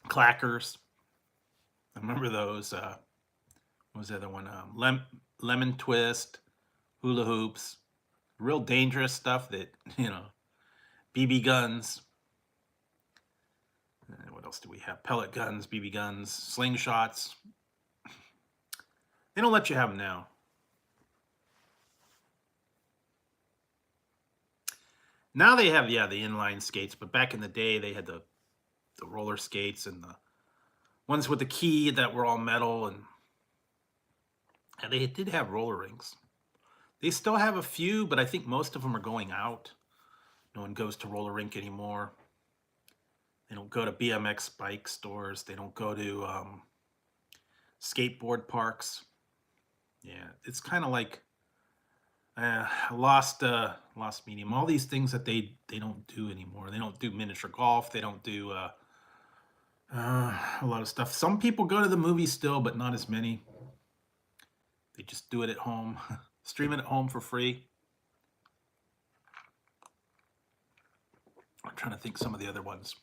Clackers, I remember those. What was the other one? Lemon twist, hula hoops, real dangerous stuff that BB guns. What else do we have? Pellet guns, BB guns, slingshots. They don't let you have them now. Now they have, the inline skates, but back in the day they had the roller skates and the ones with the key that were all metal, and they did have roller rinks. They still have a few, but I think most of them are going out. No one goes to roller rink anymore. They don't go to BMX bike stores. They don't go to skateboard parks. Yeah, it's kind of like lost medium. All these things that they don't do anymore. They don't do miniature golf. They don't do a lot of stuff. Some people go to the movies still, but not as many. They just do it at home, stream it at home for free. I'm trying to think some of the other ones.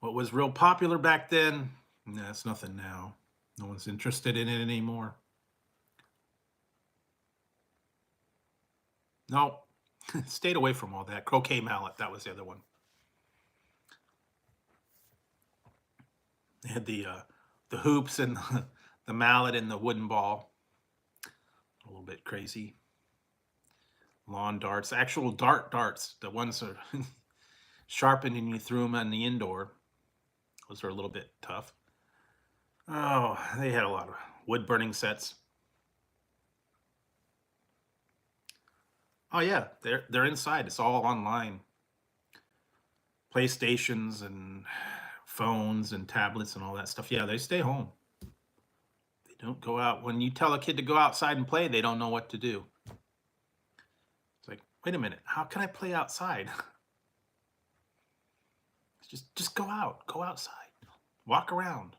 What was real popular back then? Nah, it's nothing now. No one's interested in it anymore. No, stayed away from all that. Croquet mallet, that was the other one. They had the hoops and the mallet and the wooden ball. A little bit crazy. Lawn darts, actual darts, the ones that are sharpened and you threw them on the indoor. Those are a little bit tough. Oh, they had a lot of wood burning sets. Oh yeah, they're inside. It's all online. PlayStations and phones and tablets and all that stuff. Yeah, they stay home. They don't go out. When you tell a kid to go outside and play, they don't know what to do. It's like, wait a minute, how can I play outside? Just go out. Go outside. Walk around.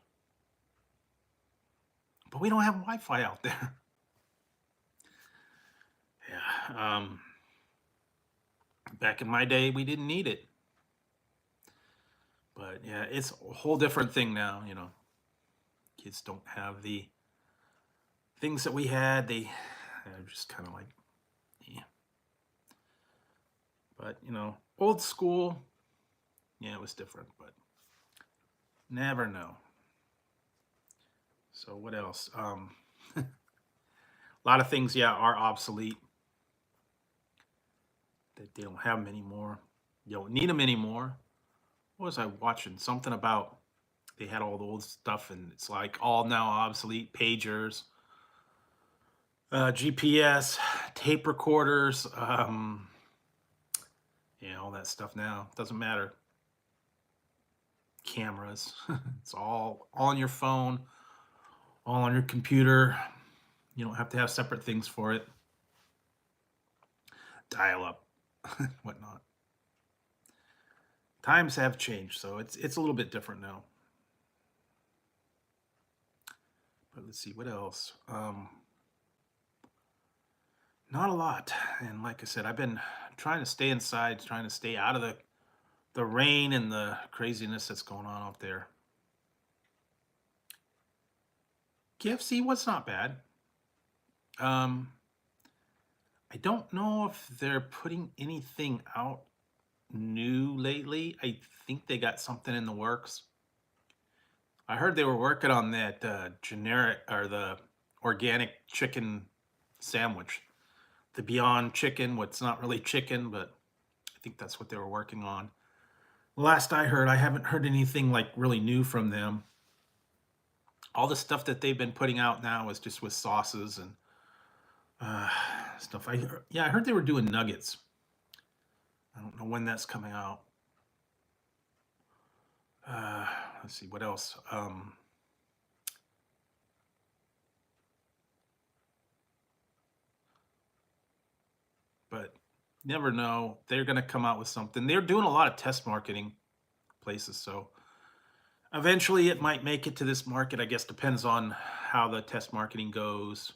But we don't have Wi-Fi out there. Yeah. Back in my day, we didn't need it. But yeah, it's a whole different thing now, Kids don't have the things that we had. They're just kind of like, yeah. But, old school, yeah, it was different, but never know. So what else? A lot of things, are obsolete. They don't have them anymore. You don't need them anymore. What was I watching? Something about they had all the old stuff, and it's like all now obsolete. Pagers, GPS, tape recorders, all that stuff now. Doesn't matter. Cameras. It's all on your phone, all on your computer. You don't have to have separate things for it. Dial up, whatnot. Times have changed, so it's a little bit different now. But let's see what else. Not a lot, and like I said, I've been trying to stay inside, trying to stay out of the rain and the craziness that's going on out there. KFC was not bad. I don't know if they're putting anything out new lately. I think they got something in the works. I heard they were working on that generic or the organic chicken sandwich, the Beyond Chicken, what's not really chicken, but I think that's what they were working on. Last I heard, I haven't heard anything like really new from them. All the stuff that they've been putting out now is just with sauces and stuff. I heard they were doing nuggets. I don't know when that's coming out. Let's see what else. But never know. They're going to come out with something. They're doing a lot of test marketing places, so eventually it might make it to this market. I guess depends on how the test marketing goes.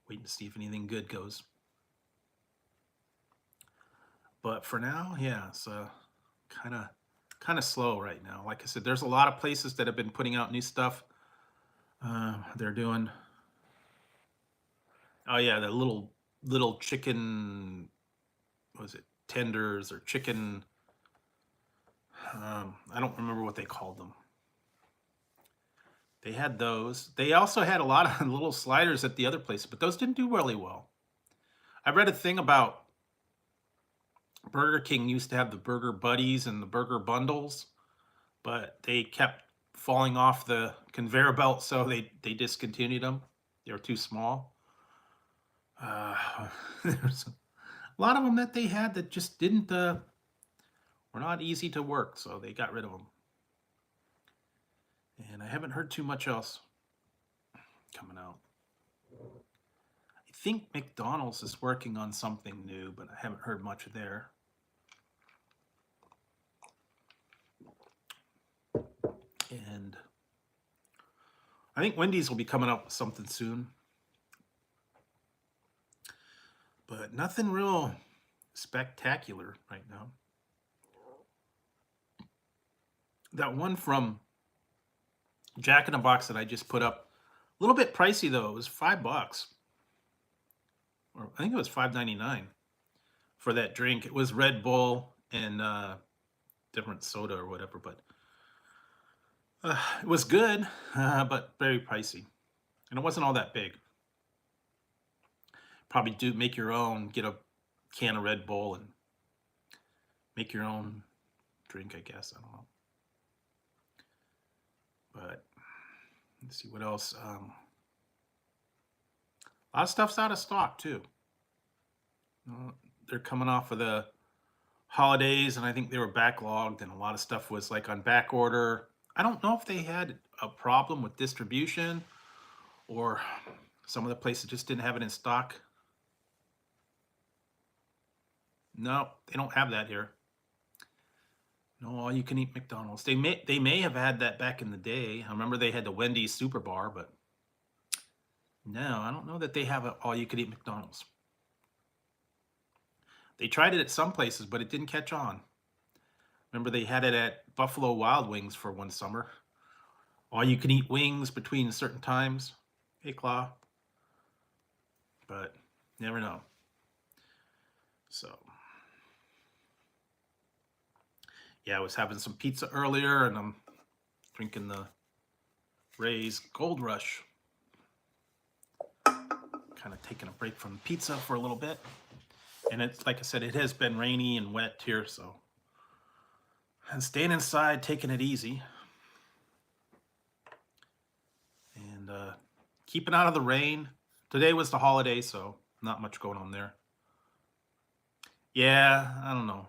Waiting to see if anything good goes. But for now, yeah, it's kind of slow right now. Like I said, there's a lot of places that have been putting out new stuff. They're doing, oh yeah, the little chicken, what was it, tenders or chicken, I don't remember what they called them. They had those. They also had a lot of little sliders at the other places, but those didn't do really well. I read a thing about Burger King used to have the Burger Buddies and the Burger Bundles, but they kept falling off the conveyor belt, so they discontinued them. They were too small. There's a lot of them that they had that just didn't were not easy to work, so they got rid of them. And I haven't heard too much else coming out. I think McDonald's is working on something new, but I haven't heard much there. And I think Wendy's will be coming up with something soon. But nothing real spectacular right now. That one from Jack in the Box that I just put up, a little bit pricey though. It was $5, or I think it was $5.99 for that drink. It was Red Bull and different soda or whatever, but it was good, but very pricey, and it wasn't all that big. Probably do make your own. Get a can of Red Bull and make your own drink, I guess. I don't know. But let's see what else. A lot of stuff's out of stock too. They're coming off of the holidays, and I think they were backlogged, and a lot of stuff was like on back order. I don't know if they had a problem with distribution or some of the places just didn't have it in stock. No, they don't have that here. No, all you can eat McDonald's. They may have had that back in the day. I remember they had the Wendy's Super Bar, but no, I don't know that they have an all you can eat McDonald's. They tried it at some places, but it didn't catch on. Remember they had it at Buffalo Wild Wings for one summer. All you can eat wings between certain times. Hey, Claw. But never know. So yeah, I was having some pizza earlier, and I'm drinking the Ray's Gold Rush. Kind of taking a break from pizza for a little bit. And it's like I said, it has been rainy and wet here, so I'm staying inside, taking it easy. And keeping out of the rain. Today was the holiday, so not much going on there. Yeah, I don't know.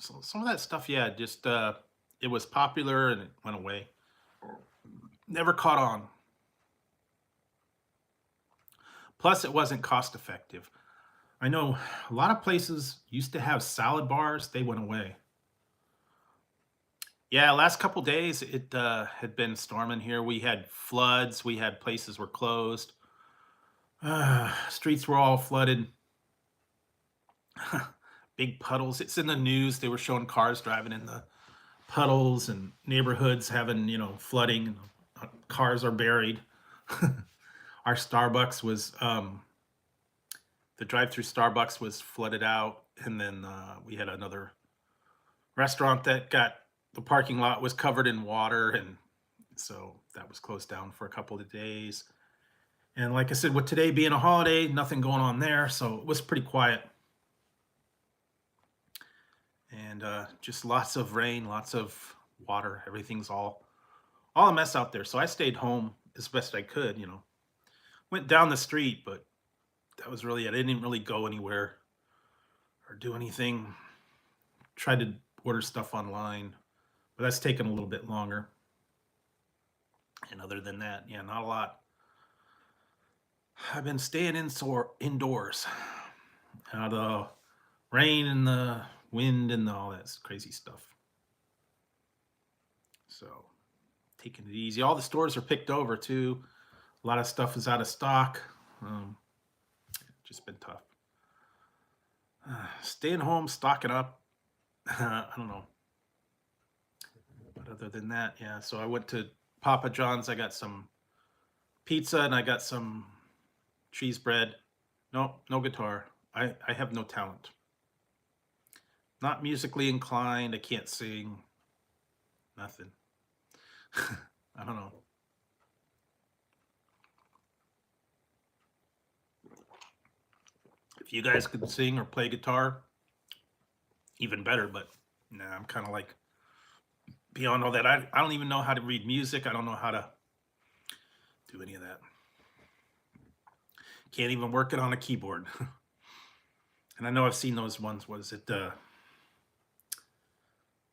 So some of that stuff, yeah, just it was popular and it went away. Never caught on. Plus, it wasn't cost effective. I know a lot of places used to have salad bars. They went away. Yeah, last couple days it had been storming here. We had floods. We had places were closed. Streets were all flooded. Big puddles. It's in the news. They were showing cars driving in the puddles and neighborhoods having, flooding. And cars are buried. Our Starbucks was the drive-through Starbucks was flooded out, and then we had another restaurant that got the parking lot was covered in water, and so that was closed down for a couple of days. And like I said, with today being a holiday, nothing going on there, so it was pretty quiet. And just lots of rain, lots of water. Everything's all a mess out there. So I stayed home as best I could. Went down the street, but that was really it. I didn't really go anywhere or do anything. Tried to order stuff online, but that's taken a little bit longer. And other than that, yeah, not a lot. I've been staying indoors out of the rain and the wind and all that crazy stuff. So taking it easy. All the stores are picked over too. A lot of stuff is out of stock. Just been tough. Staying home, stocking up. I don't know. But other than that, yeah. So I went to Papa John's. I got some pizza and I got some cheese bread. No guitar. I have no talent. Not musically inclined. I can't sing. Nothing. I don't know. If you guys could sing or play guitar, even better, but nah, I'm kind of like beyond all that. I don't even know how to read music. I don't know how to do any of that. Can't even work it on a keyboard. And I know I've seen those ones. Was it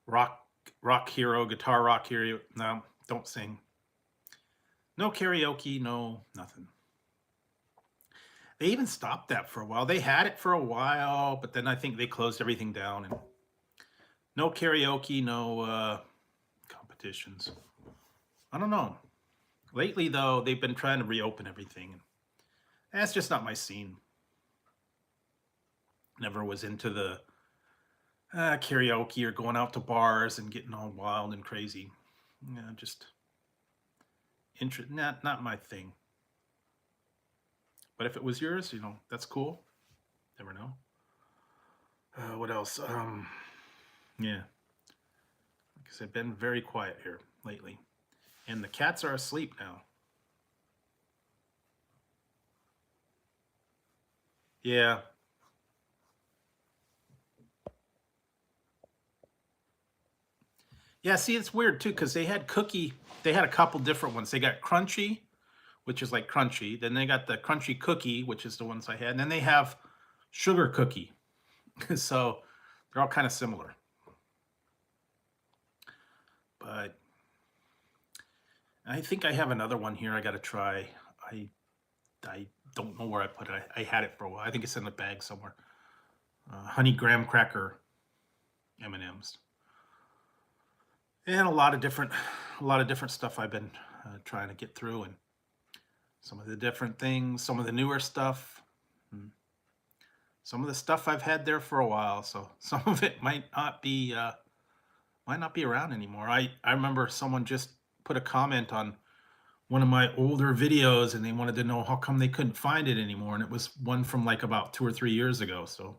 Rock Hero, Guitar Rock Hero? No, don't sing. No karaoke, no nothing. They even stopped that for a while. They had it for a while, but then I think they closed everything down. And no karaoke, no competitions. I don't know. Lately, though, they've been trying to reopen everything. And that's just not my scene. Never was into the karaoke or going out to bars and getting all wild and crazy. Yeah, just not my thing. But if it was yours, that's cool. Never know. What else? Yeah. Like I said, been very quiet here lately. And the cats are asleep now. Yeah. Yeah, see, it's weird too, because they had a couple different ones. They got crunchy, which is like crunchy. Then they got the crunchy cookie, which is the ones I had. And then they have sugar cookie. So they're all kind of similar. But I think I have another one here I got to try. I don't know where I put it. I had it for a while. I think it's in the bag somewhere. Honey graham cracker M&Ms. And a lot of different stuff I've been trying to get through, and some of the different things, some of the newer stuff, some of the stuff I've had there for a while. So some of it might not be around anymore. I remember someone just put a comment on one of my older videos, and they wanted to know how come they couldn't find it anymore, and it was one from like about 2 or 3 years ago. So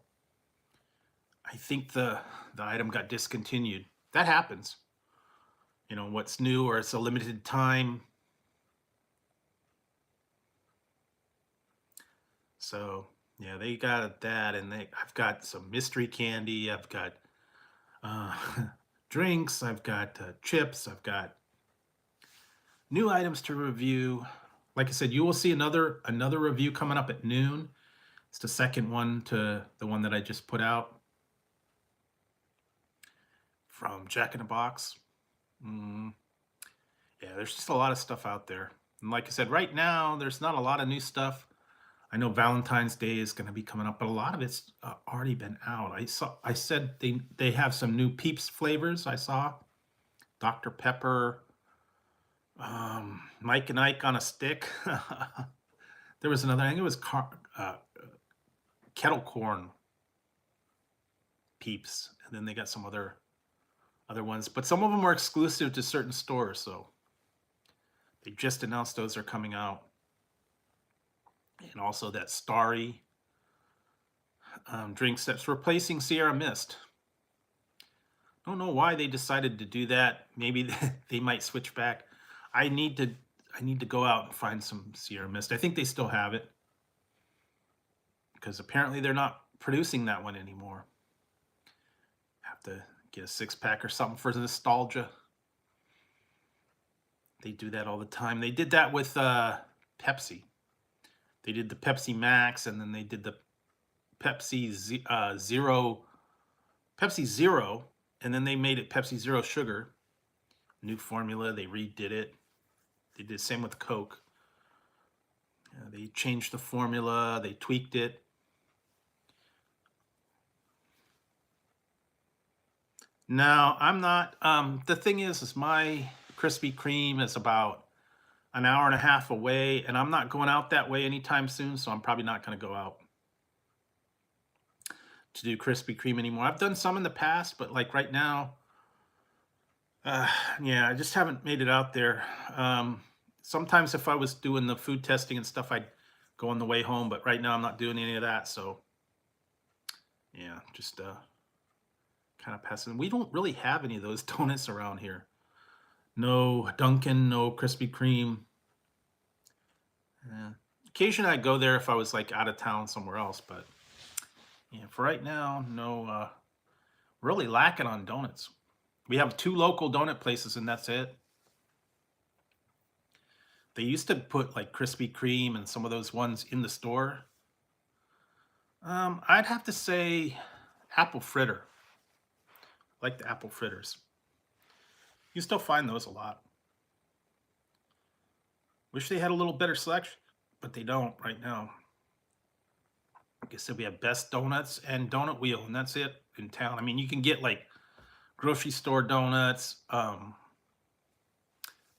I think the item got discontinued. That happens. What's new, or it's a limited time. So yeah, they got that, and I've got some mystery candy. I've got drinks. I've got chips. I've got new items to review. Like I said, you will see another review coming up at noon. It's the second one to the one that I just put out from Jack in the Box. Yeah, there's just a lot of stuff out there. And like I said, right now, there's not a lot of new stuff. I know Valentine's Day is going to be coming up, but a lot of it's already been out. I said they have some new Peeps flavors. I saw Dr. Pepper, Mike and Ike on a stick. There was another. I think it was kettle corn Peeps, and then they got some other ones, but some of them are exclusive to certain stores. So they just announced those are coming out, and also that Starry drink that's replacing Sierra Mist. Don't know why they decided to do that. Maybe they might switch back. I need to go out and find some Sierra Mist. I think they still have it because apparently they're not producing that one anymore. Have to get a 6-pack or something for nostalgia. They do that all the time. They did that with Pepsi. They did the Pepsi Max, and then they did the Pepsi Zero, and then they made it Pepsi Zero Sugar. New formula. They redid it. They did the same with Coke. They changed the formula. They tweaked it. Now, I'm not, the thing is my Krispy Kreme is about an hour and a half away, and I'm not going out that way anytime soon, so I'm probably not going to go out to do Krispy Kreme anymore. I've done some in the past, but like right now, yeah, I just haven't made it out there. Sometimes if I was doing the food testing and stuff, I'd go on the way home, but right now I'm not doing any of that, so yeah, just kind of passing. We don't really have any of those donuts around here. No Dunkin', no Krispy Kreme. Yeah. Occasionally I'd go there if I was like out of town somewhere else, but yeah, for right now, no, really lacking on donuts. We have 2 local donut places and that's it. They used to put like Krispy Kreme and some of those ones in the store. I'd have to say apple fritter. I like the apple fritters. You still find those a lot. Wish they had a little better selection, but they don't right now. Like I said, we have Best Donuts and Donut Wheel, and that's it in town. I mean, you can get like grocery store donuts,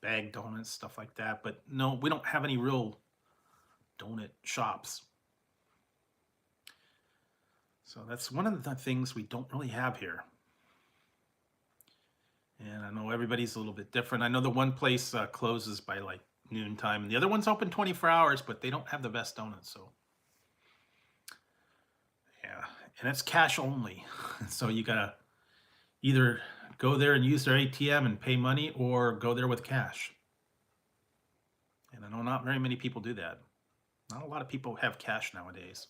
bag donuts, stuff like that, but no, we don't have any real donut shops. So that's one of the things we don't really have here. And I know everybody's a little bit different. I know the one place closes by like noontime, and the other one's open 24 hours, but they don't have the best donuts. So yeah, and it's cash only. So you gotta either go there and use their ATM and pay money, or go there with cash. And I know not very many people do that. Not a lot of people have cash nowadays.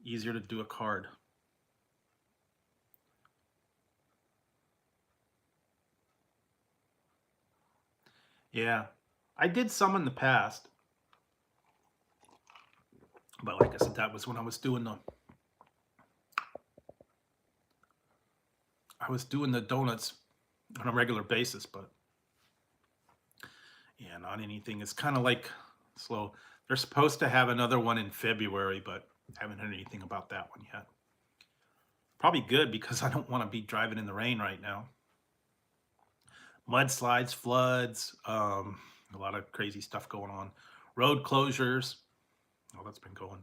Easier to do a card. Yeah, I did some in the past, but like I said, that was when I was doing the donuts on a regular basis. But yeah, not anything. It's kind of like slow. They're supposed to have another one in February, but haven't heard anything about that one yet. Probably good because I don't want to be driving in the rain right now. Mudslides, floods, a lot of crazy stuff going on. Road closures. Oh, that's been going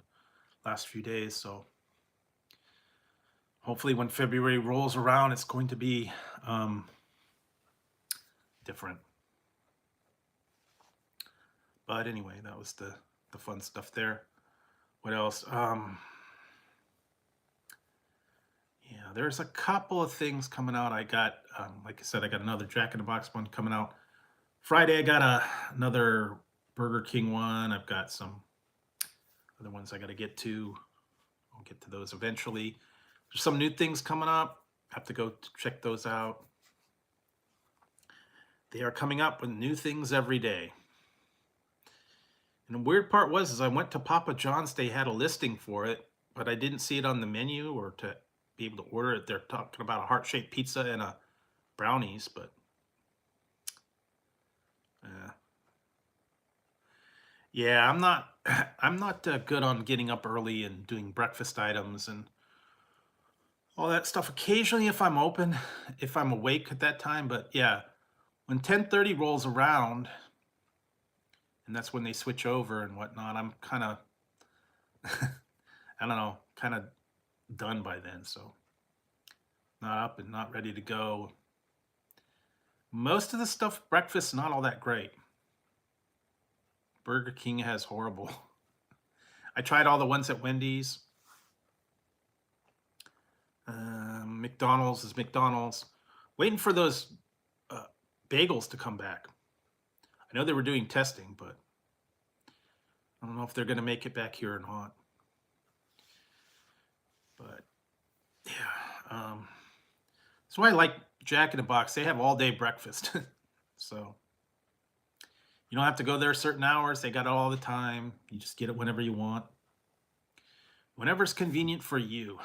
last few days. So hopefully when February rolls around, it's going to be different. But anyway, that was the fun stuff there. What else? Yeah, there's a couple of things coming out. I got, like I said, I got another Jack in the Box one coming out. Friday, I got another Burger King one. I've got some other ones I got to get to. I'll get to those eventually. There's some new things coming up. Have to go check those out. They are coming up with new things every day. And the weird part was I went to Papa John's. They had a listing for it, but I didn't see it on the menu or to be able to order it. They're talking about a heart-shaped pizza and a brownies, but Yeah, I'm not I'm not good on getting up early and doing breakfast items and all that stuff. Occasionally if I'm open, if I'm awake at that time, but yeah, when 10:30 rolls around and that's when they switch over and whatnot, I'm kind of I don't know, kind of done by then, so not up and not ready to go. Most of the stuff breakfast not all that great. Burger King has horrible. I tried all the ones at Wendy's. McDonald's is McDonald's. Waiting for those uh, bagels to come back. I know they were doing testing, but I don't know if they're going to make it back here or not. But yeah, that's why I like Jack in the Box. They have all day breakfast, so you don't have to go there certain hours. They got it all the time. You just get it whenever you want, whenever it's convenient for you.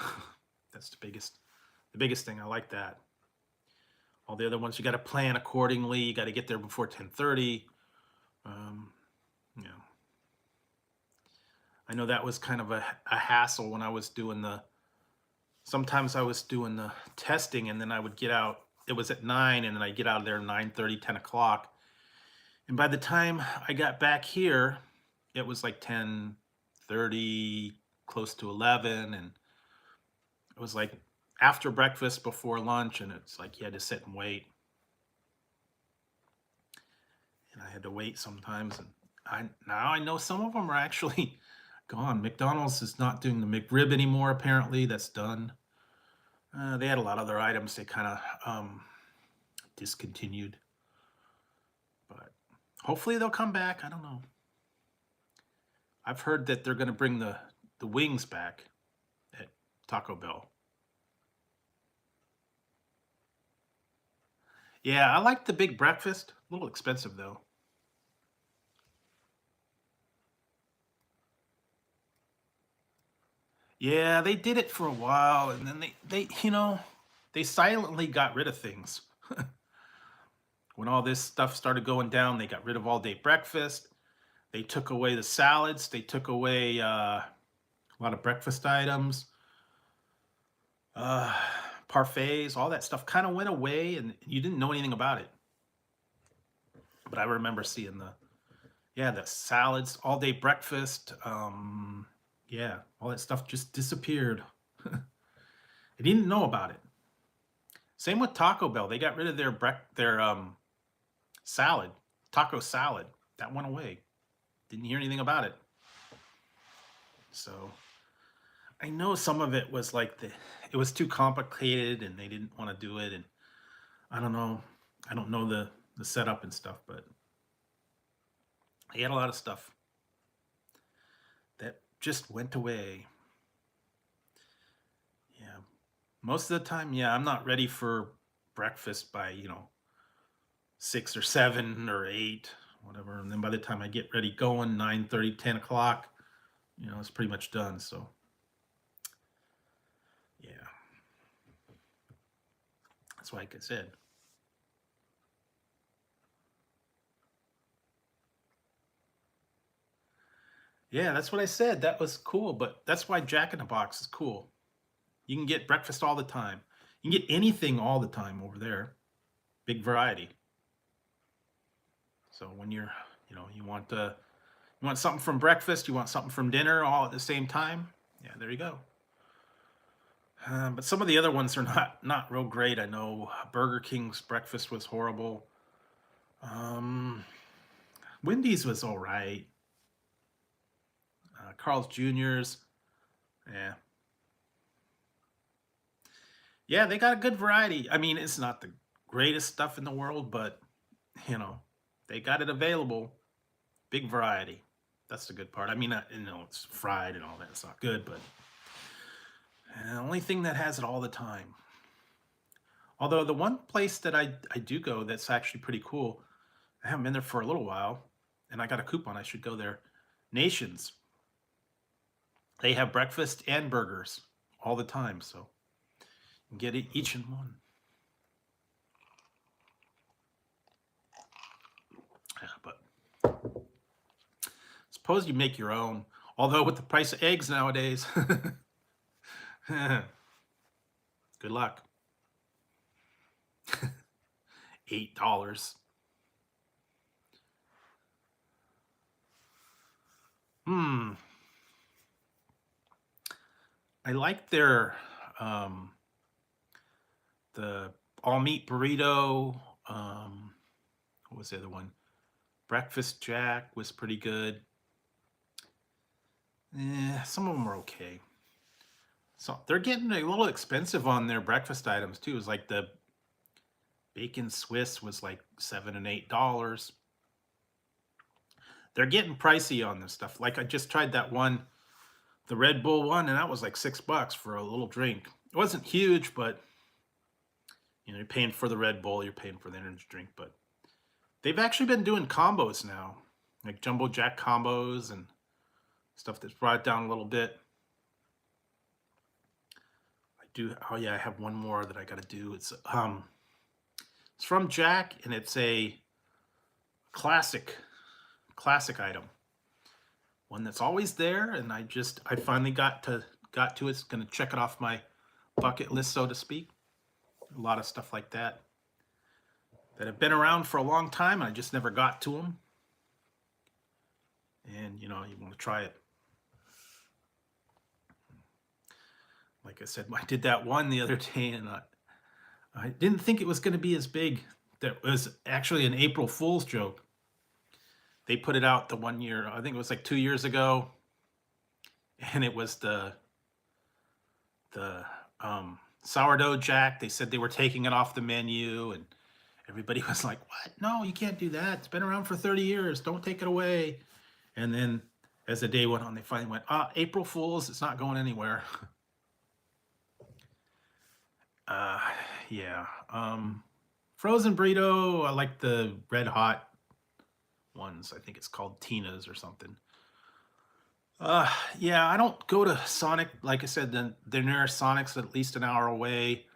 That's the biggest thing. I like that. All the other ones you got to plan accordingly. You got to get there before 10:30. You know, I know that was kind of a hassle when I was doing the. Sometimes I was doing the testing, and then I would get out. It was at 9, and then I get out of there 9:30, 10 o'clock. And by the time I got back here, it was like 10:30, close to 11, and it was like after breakfast, before lunch, and it's like you had to sit and wait. And I had to wait sometimes. And now I know some of them are actually gone. McDonald's is not doing the McRib anymore. Apparently, that's done. They had a lot of other items they kind of discontinued, but hopefully they'll come back. I don't know. I've heard that they're going to bring the wings back at Taco Bell. Yeah, I like the big breakfast. A little expensive though. Yeah, they did it for a while, and then they silently got rid of things. When all this stuff started going down, they got rid of all day breakfast. They took away the salads. They took away a lot of breakfast items, uh, parfaits, all that stuff kind of went away, and you didn't know anything about it. But I remember seeing the salads, all day breakfast. Yeah, all that stuff just disappeared. I didn't know about it. Same with Taco Bell. They got rid of their salad, taco salad. That went away. Didn't hear anything about it. So I know some of it was like it was too complicated and they didn't want to do it. And I don't know. I don't know the setup and stuff, but they had a lot of stuff that just went away. Yeah. Most of the time, yeah, I'm not ready for breakfast by, 6 or 7 or 8, whatever. And then by the time I get ready going, 9:30, 10 o'clock, it's pretty much done. So, yeah, that's like I said. Yeah, that's what I said. That was cool, but that's why Jack in the Box is cool. You can get breakfast all the time. You can get anything all the time over there. Big variety. So when you want something from breakfast, you want something from dinner, all at the same time. Yeah, there you go. But some of the other ones are not real great. I know Burger King's breakfast was horrible. Um, Wendy's was all right. Carl's Jr.'s, yeah, yeah, they got a good variety. I mean, it's not the greatest stuff in the world, but you know, they got it available. Big variety. That's the good part. I mean, it's fried and all that. It's not good, but the only thing that has it all the time. Although the one place that I do go that's actually pretty cool, I haven't been there for a little while, and I got a coupon. I should go there. Nations. They have breakfast and burgers all the time, so you can get it each in one. Yeah, but Suppose you make your own. Although with the price of eggs nowadays, good luck. $8. I like their the all meat burrito. What was the other one? Breakfast Jack was pretty good. Some of them are okay. So they're getting a little expensive on their breakfast items too. It's like the bacon Swiss was like $7 and $8. They're getting pricey on this stuff. Like I just tried that one, the Red Bull one, and that was like $6 for a little drink. It wasn't huge, but you know, you're paying for the Red Bull, you're paying for the energy drink. But they've actually been doing combos now, like Jumbo Jack combos and stuff that's brought it down a little bit. Oh yeah, I have one more that I got to do. It's from Jack, and it's a classic item, one that's always there, and I finally got to it. It's going to check it off my bucket list, so to speak. A lot of stuff like that have been around for a long time, and I just never got to them. And you know, you want to try it. Like I said, I did that one the other day, and I didn't think it was going to be as big. That was actually an April Fool's joke. They put it out the one year, I think it was like 2 years ago, and it was the sourdough Jack. They said they were taking it off the menu, and everybody was like, "What? No, you can't do that. It's been around for 30 years. Don't take it away." And then as the day went on, they finally went, April Fools, it's not going anywhere. Yeah. Frozen burrito, I like the red hot ones. I think it's called Tina's or something. Yeah, I don't go to Sonic. Like I said, the nearest Sonic's at least an hour away,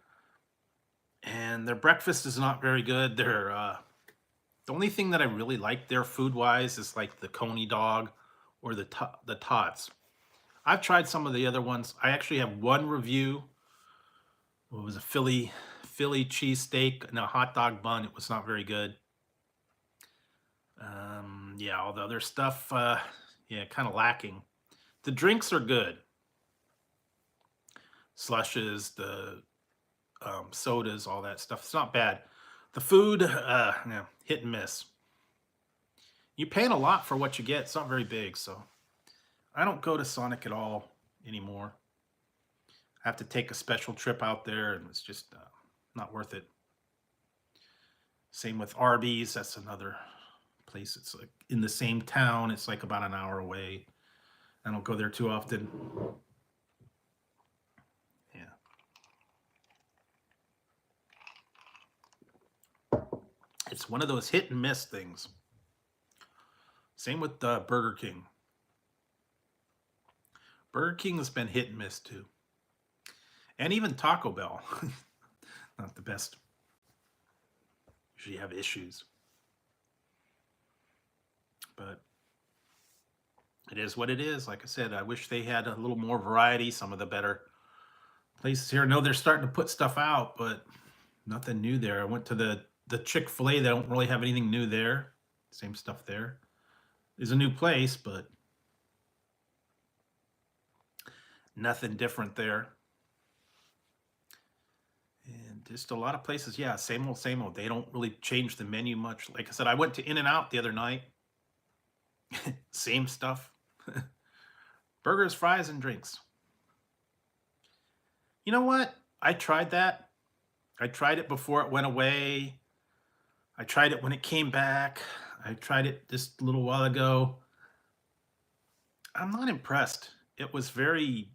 and their breakfast is not very good. They're the only thing that I really like there food-wise is like the Coney dog or the tots. I've tried some of the other ones. I actually have one review. It was a Philly cheesesteak and a hot dog bun. It was not very good. Yeah, all the other stuff, yeah, kind of lacking. The drinks are good. Slushes, the sodas, all that stuff. It's not bad. The food, yeah, hit and miss. You're paying a lot for what you get. It's not very big, so I don't go to Sonic at all anymore. I have to take a special trip out there, and it's just not worth it. Same with Arby's. That's another place. It's like in the same town. It's like about an hour away. I don't go there too often. Yeah. It's one of those hit and miss things. Same with Burger King. Burger King has been hit and miss too. And even Taco Bell. Not the best. Usually have issues. But it is what it is. Like I said, I wish they had a little more variety. Some of the better places here. I know they're starting to put stuff out, but nothing new there. I went to the Chick-fil-A. They don't really have anything new there. Same stuff there. There's a new place, but nothing different there. And just a lot of places, yeah, same old, same old. They don't really change the menu much. Like I said, I went to In-N-Out the other night. Same stuff. Burgers, fries, and drinks. You know what? I tried that. I tried it before it went away. I tried it when it came back. I tried it just a little while ago. I'm not impressed. It was very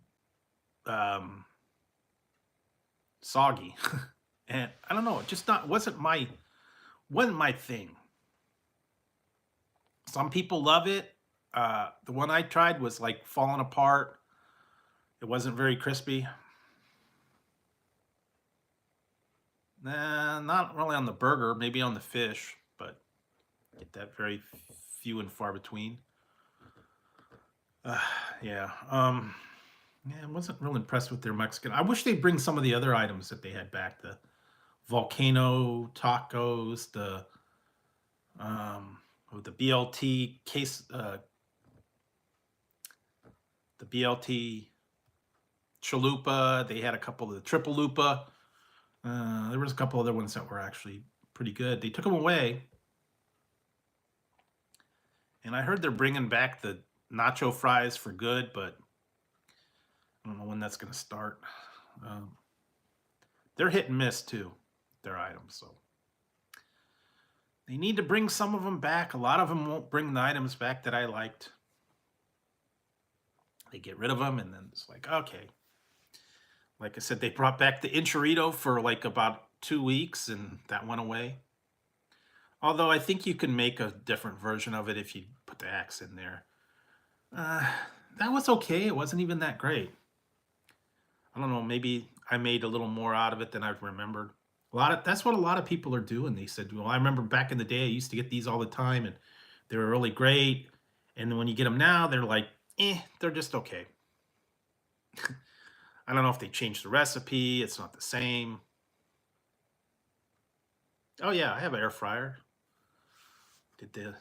soggy. And I don't know, it just wasn't my thing. Some people love it. The one I tried was like falling apart. It wasn't very crispy. Nah, not really on the burger, maybe on the fish, but get that very few and far between. Yeah. Yeah, I wasn't real impressed with their Mexican. I wish they'd bring some of the other items that they had back. The volcano tacos, um, the BLT case, the BLT chalupa. They had a couple of the triple lupa. There was a couple other ones that were actually pretty good. They took them away, and I heard they're bringing back the nacho fries for good, but I don't know when that's going to start. Um, they're hit and miss too, their items. So they need to bring some of them back. A lot of them won't bring the items back that I liked. They get rid of them, and then it's like, okay. Like I said, they brought back the enchilito for like about 2 weeks, and that went away. Although I think you can make a different version of it if you put the axe in there. Uh, that was okay. It wasn't even that great. I don't know. Maybe I made a little more out of it than I remembered. That's what a lot of people are doing. They said, "Well, I remember back in the day, I used to get these all the time, and they were really great. And when you get them now, they're like, they're just okay." I don't know if they changed the recipe. It's not the same. Oh yeah, I have an air fryer. Did the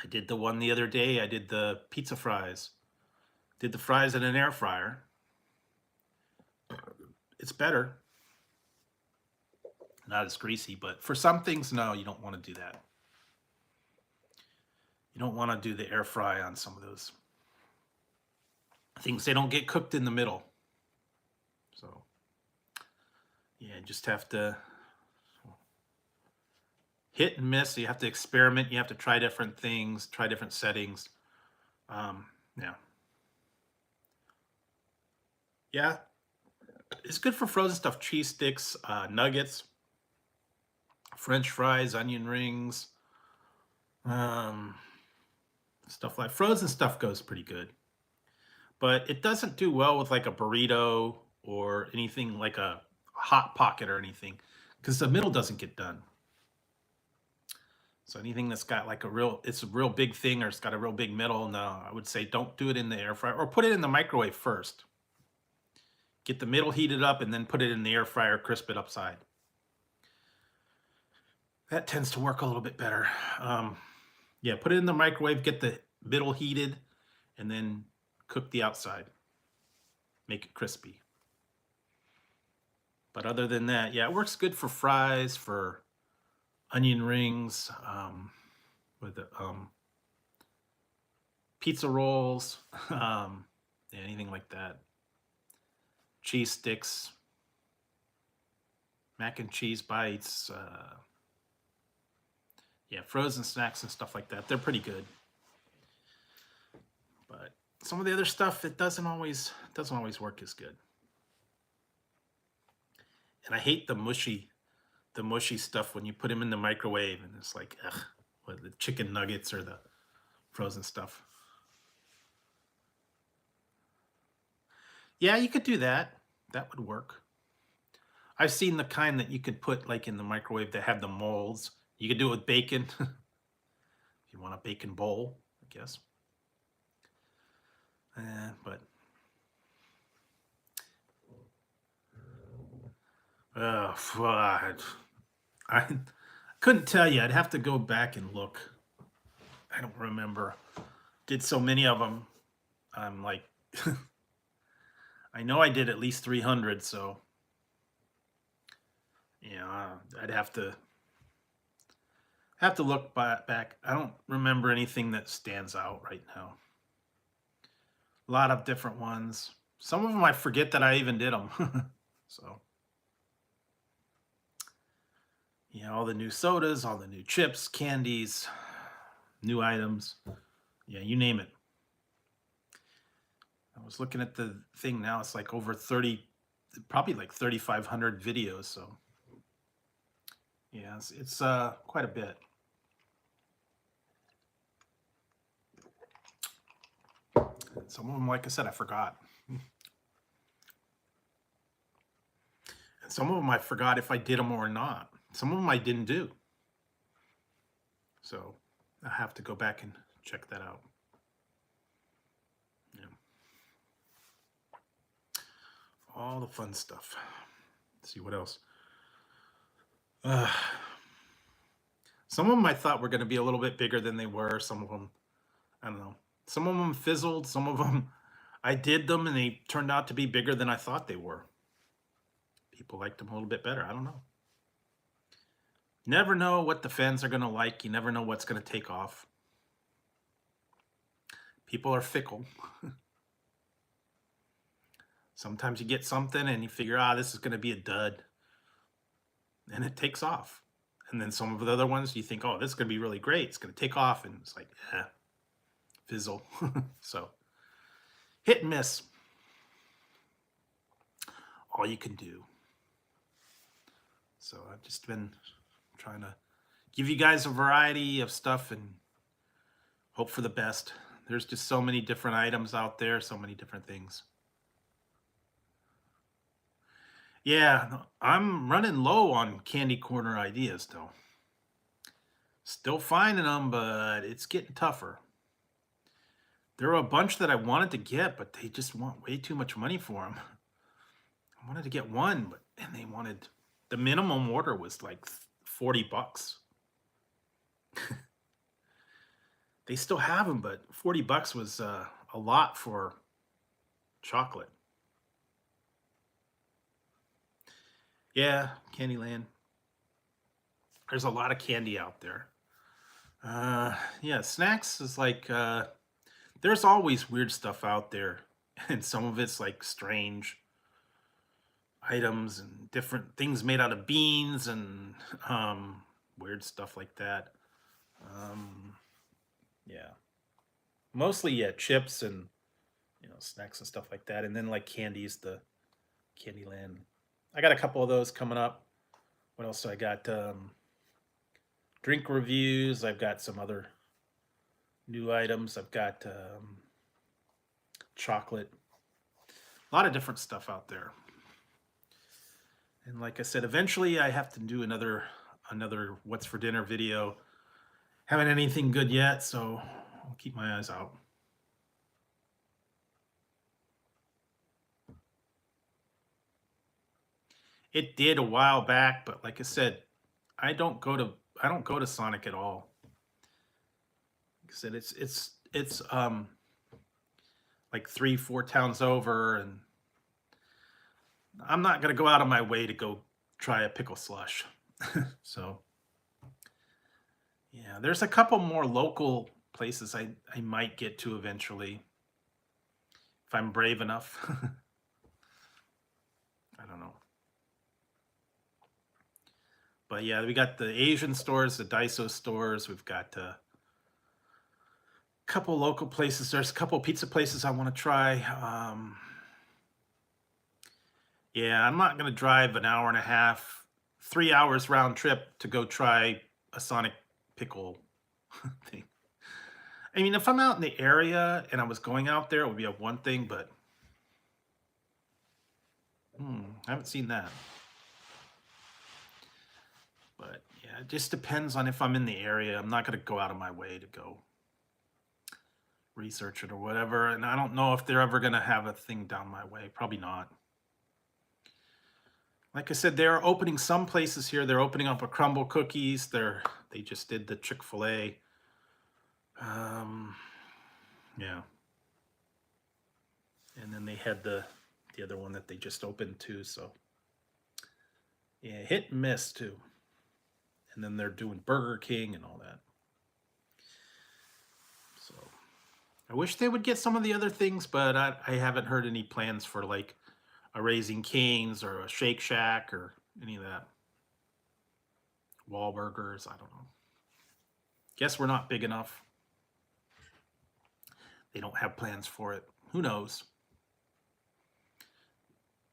I did the one the other day. I did the pizza fries. Did the fries in an air fryer. It's better. Not as greasy, but for some things, no, you don't want to do that. You don't want to do the air fry on some of those things. They don't get cooked in the middle. So, yeah, you just have to hit and miss. You have to experiment. You have to try different things, try different settings. Yeah. Yeah. It's good for frozen stuff. Cheese sticks, nuggets, French fries, onion rings, um, stuff like frozen stuff goes pretty good. But it doesn't do well with like a burrito or anything like a hot pocket or anything because the middle doesn't get done. So anything that's got like it's a real big thing or it's got a real big middle, no, I would say don't do it in the air fryer or put it in the microwave first. Get the middle heated up and then put it in the air fryer, crisp it upside. That tends to work a little bit better. Yeah, put it in the microwave, get the middle heated, and then cook the outside. Make it crispy. But other than that, yeah, it works good for fries, for onion rings, with the, pizza rolls, yeah, anything like that. Cheese sticks, mac and cheese bites, yeah, frozen snacks and stuff like that. They're pretty good. But some of the other stuff, it doesn't always work as good. And I hate the mushy stuff when you put them in the microwave and it's like, ugh, with the chicken nuggets or the frozen stuff. Yeah, you could do that. That would work. I've seen the kind that you could put like in the microwave that have the molds. You could do it with bacon. If you want a bacon bowl, I guess. But I couldn't tell you. I'd have to go back and look. I don't remember. Did so many of them. I'm like, I know I did at least 300. So, yeah, I'd have to look back. I don't remember anything that stands out right now. A lot of different ones. Some of them I forget that I even did them. So, yeah, all the new sodas, all the new chips, candies, new items. Yeah, you name it. I was looking at the thing now. It's like over 30, probably like 3,500 videos. So, yeah, it's quite a bit. Some of them, like I said, I forgot. And some of them I forgot if I did them or not. Some of them I didn't do. So I have to go back and check that out. Yeah. All the fun stuff. Let's see what else. Some of them I thought were going to be a little bit bigger than they were. Some of them, I don't know. Some of them fizzled. Some of them, I did them and they turned out to be bigger than I thought they were. People liked them a little bit better. I don't know. Never know what the fans are going to like. You never know what's going to take off. People are fickle. Sometimes you get something and you figure, this is going to be a dud. And it takes off. And then some of the other ones you think, this is going to be really great. It's going to take off. And it's like, fizzle. So hit and miss. All you can do. So I've just been trying to give you guys a variety of stuff and hope for the best. There's just so many different items out there, so many different things. Yeah, I'm running low on candy corner ideas though. Still finding them, but it's getting tougher. There were a bunch that I wanted to get, but they just want way too much money for them. I wanted to get one, and they wanted, the minimum order was like $40. They still have them, but $40 was a lot for chocolate. Yeah, Candyland. There's a lot of candy out there. Yeah, snacks is like, there's always weird stuff out there. And some of it's like strange items and different things made out of beans and weird stuff like that. Yeah. Mostly, yeah, chips and, snacks and stuff like that. And then like candies, the Candyland. I got a couple of those coming up. What else do I got? Drink reviews. I've got some other new items. I've got chocolate. A lot of different stuff out there. And like I said, eventually I have to do another what's for dinner video. Haven't anything good yet, so I'll keep my eyes out. It did a while back, but like I said, I don't go to Sonic at all. Like I said, it's like 3-4 towns over, and I'm not gonna go out of my way to go try a pickle slush. So yeah, there's a couple more local places I might get to eventually if I'm brave enough. I don't know. But yeah, we got the Asian stores, the Daiso stores. We've got a couple local places. There's a couple pizza places I want to try. Yeah, I'm not going to drive an hour and a half, 3 hours round trip to go try a Sonic pickle thing. I mean, if I'm out in the area and I was going out there, it would be a one thing, but I haven't seen that. But yeah, it just depends on if I'm in the area. I'm not going to go out of my way to go research it or whatever. And I don't know if they're ever going to have a thing down my way. Probably not. Like I said, they're opening some places here. They're opening up a Crumble Cookies. They just did the Chick-fil-A. Yeah. And then they had the other one that they just opened too. So yeah, hit and miss too. And then they're doing Burger King and all that. So I wish they would get some of the other things, but I haven't heard any plans for like a Raising Cane's or a Shake Shack or any of that. Wahlburgers, I don't know. Guess we're not big enough. They don't have plans for it. Who knows?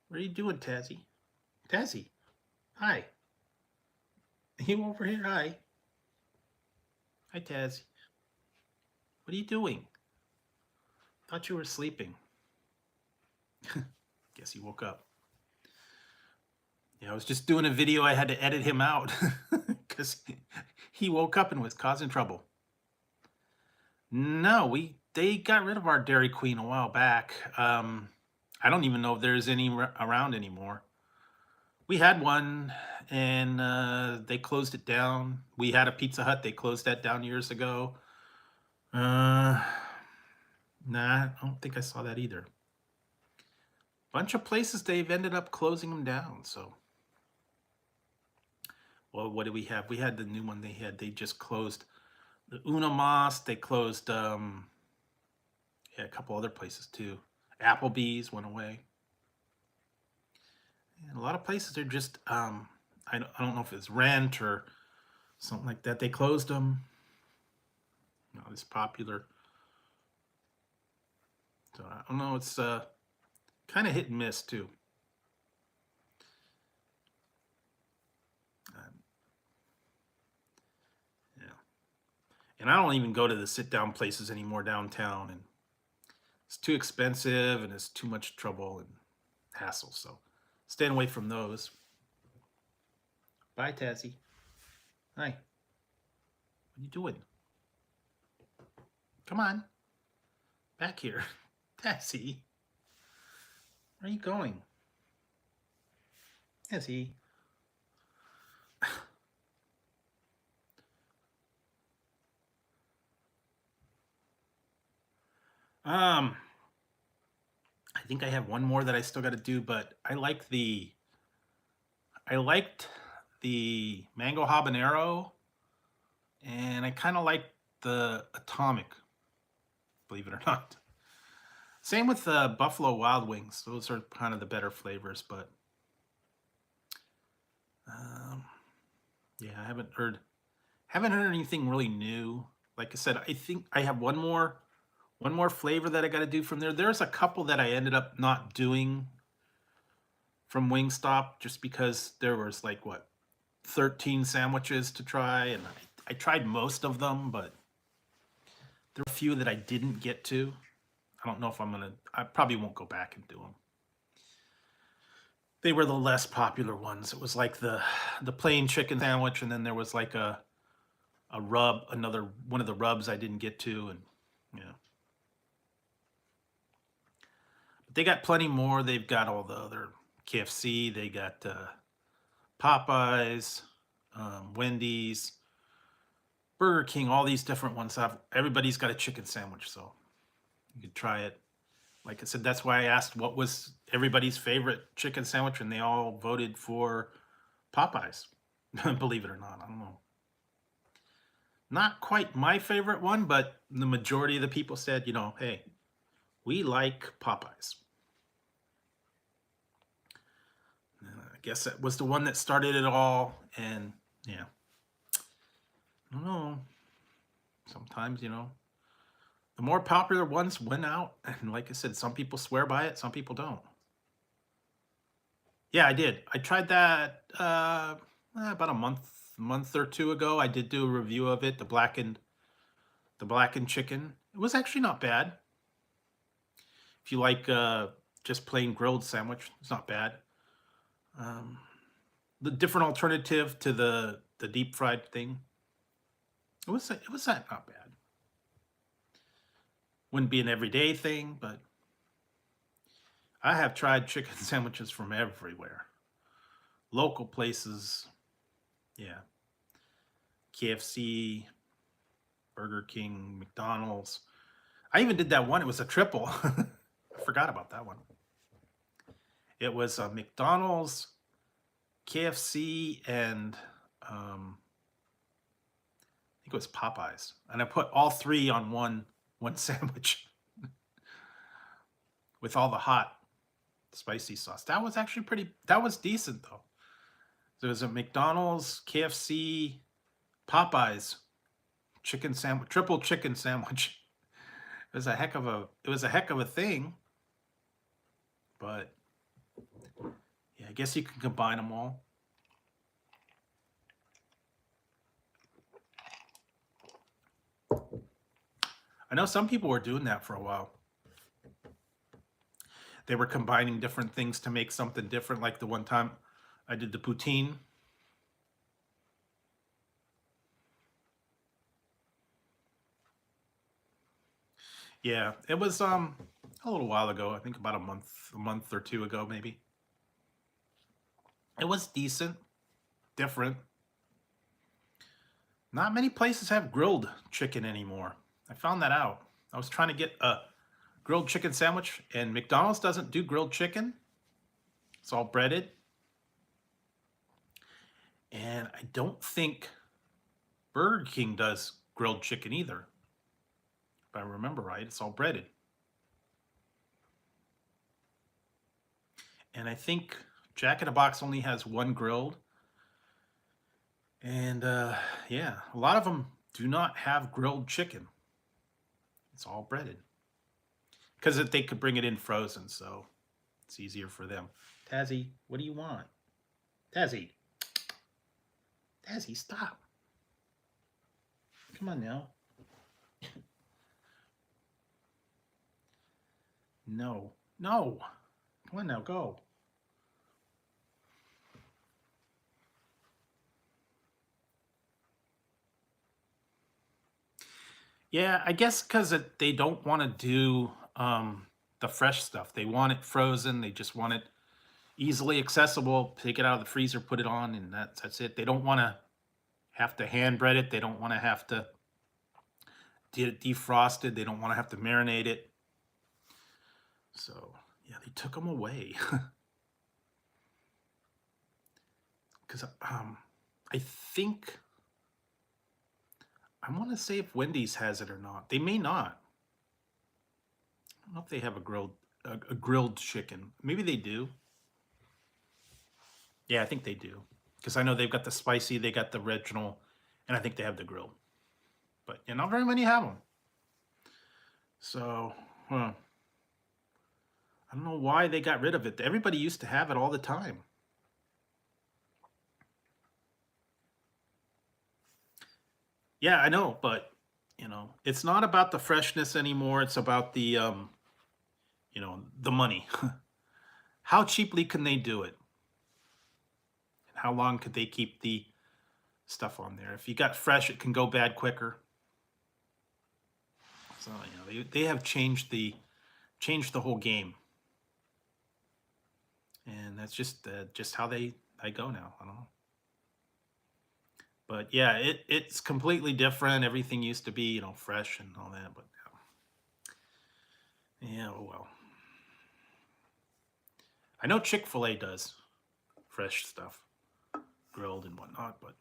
What are you doing, Tazzy? Tazzy, hi. You over here? Hi. Hi, Tazzy. What are you doing? Thought you were sleeping. Guess he woke up. Yeah, I was just doing a video. I had to edit him out because he woke up and was causing trouble. No, we they got rid of our Dairy Queen a while back. I don't even know if there's any around anymore. We had one, and they closed it down. We had a Pizza Hut. They closed that down years ago. Nah, I don't think I saw that either. Bunch of places they've ended up closing them down. So, well, what do we have? We had the new one they just closed the Una Mas. They closed yeah, a couple other places too. Applebee's went away. And a lot of places are just I don't know if it's rent or something like that. They closed them. Not as popular. So I don't know. It's kind of hit and miss too. Yeah. And I don't even go to the sit down places anymore downtown, and it's too expensive and it's too much trouble and hassle. So staying away from those. Bye, Tassie. Hi. What are you doing? Come on. Back here. Tassie. Where are you going? Tassie. I think I have one more that I still got to do, but I liked the mango habanero, and I kind of liked the atomic, believe it or not. Same with the Buffalo Wild Wings. Those are kind of the better flavors, but yeah, I haven't heard anything really new. Like I said, I think I have one more flavor that I got to do from there. There's a couple that I ended up not doing from Wingstop just because there was like what 13 sandwiches to try, and I tried most of them, but there were a few that I didn't get to. I don't know if I probably won't go back and do them. They were the less popular ones. It was like the plain chicken sandwich, and then there was like a rub, another one of the rubs I didn't get to, and yeah. But they got plenty more. They've got all the other KFC. They got Popeyes, Wendy's, Burger King, all these different ones. Everybody's got a chicken sandwich, so you could try it. Like I said, that's why I asked what was everybody's favorite chicken sandwich, and they all voted for Popeyes. Believe it or not, I don't know. Not quite my favorite one, but the majority of the people said, hey, we like Popeyes. I guess that was the one that started it all, and yeah. I don't know. Sometimes, the more popular ones win out, and like I said, some people swear by it, some people don't. Yeah, I did. I tried that about a month or two ago. I did do a review of it, the blackened chicken. It was actually not bad. If you like just plain grilled sandwich, it's not bad. The different alternative to the deep fried thing. It was not bad. Wouldn't be an everyday thing, but I have tried chicken sandwiches from everywhere. Local places, yeah. KFC, Burger King, McDonald's. I even did that one. It was a triple. I forgot about that one. It was a McDonald's, KFC, and I think it was Popeyes. And I put all three on one sandwich with all the hot spicy sauce. That was actually that was decent though. There was a McDonald's, KFC, Popeyes chicken sandwich, triple chicken sandwich. It was a heck of a thing. But yeah, I guess you can combine them all. I know some people were doing that for a while. They were combining different things to make something different. Like the one time I did the poutine. Yeah, it was a little while ago. I think about a month or two ago, maybe. It was decent, different. Not many places have grilled chicken anymore. I found that out. I was trying to get a grilled chicken sandwich, and McDonald's doesn't do grilled chicken. It's all breaded. And I don't think Burger King does grilled chicken either. If I remember right, it's all breaded. And I think Jack in the Box only has one grilled. And yeah, a lot of them do not have grilled chicken. It's all breaded. Because they could bring it in frozen, so it's easier for them. Tazzy, what do you want? Tazzy. Tazzy, stop. Come on now. No. No. Come on now, go. Yeah, I guess because they don't want to do the fresh stuff. They want it frozen. They just want it easily accessible. Take it out of the freezer, put it on, and that's it. They don't want to have to hand bread it. They don't want to have to get it defrosted. They don't want to have to marinate it. So yeah, they took them away. Because I think I want to say if Wendy's has it or not. They may not. I don't know if they have a grilled chicken. Maybe they do. Yeah, I think they do. Because I know they've got the spicy, they got the original, and I think they have the grilled. But yeah, not very many have them. So, I don't know why they got rid of it. Everybody used to have it all the time. Yeah, I know, but it's not about the freshness anymore. It's about the the money. How cheaply can they do it? And how long could they keep the stuff on there? If you got fresh, it can go bad quicker. So they have changed the whole game, and that's just how they go now. I don't know. But yeah, it's completely different. Everything used to be, fresh and all that. But yeah, oh well. I know Chick-fil-A does fresh stuff, grilled and whatnot, but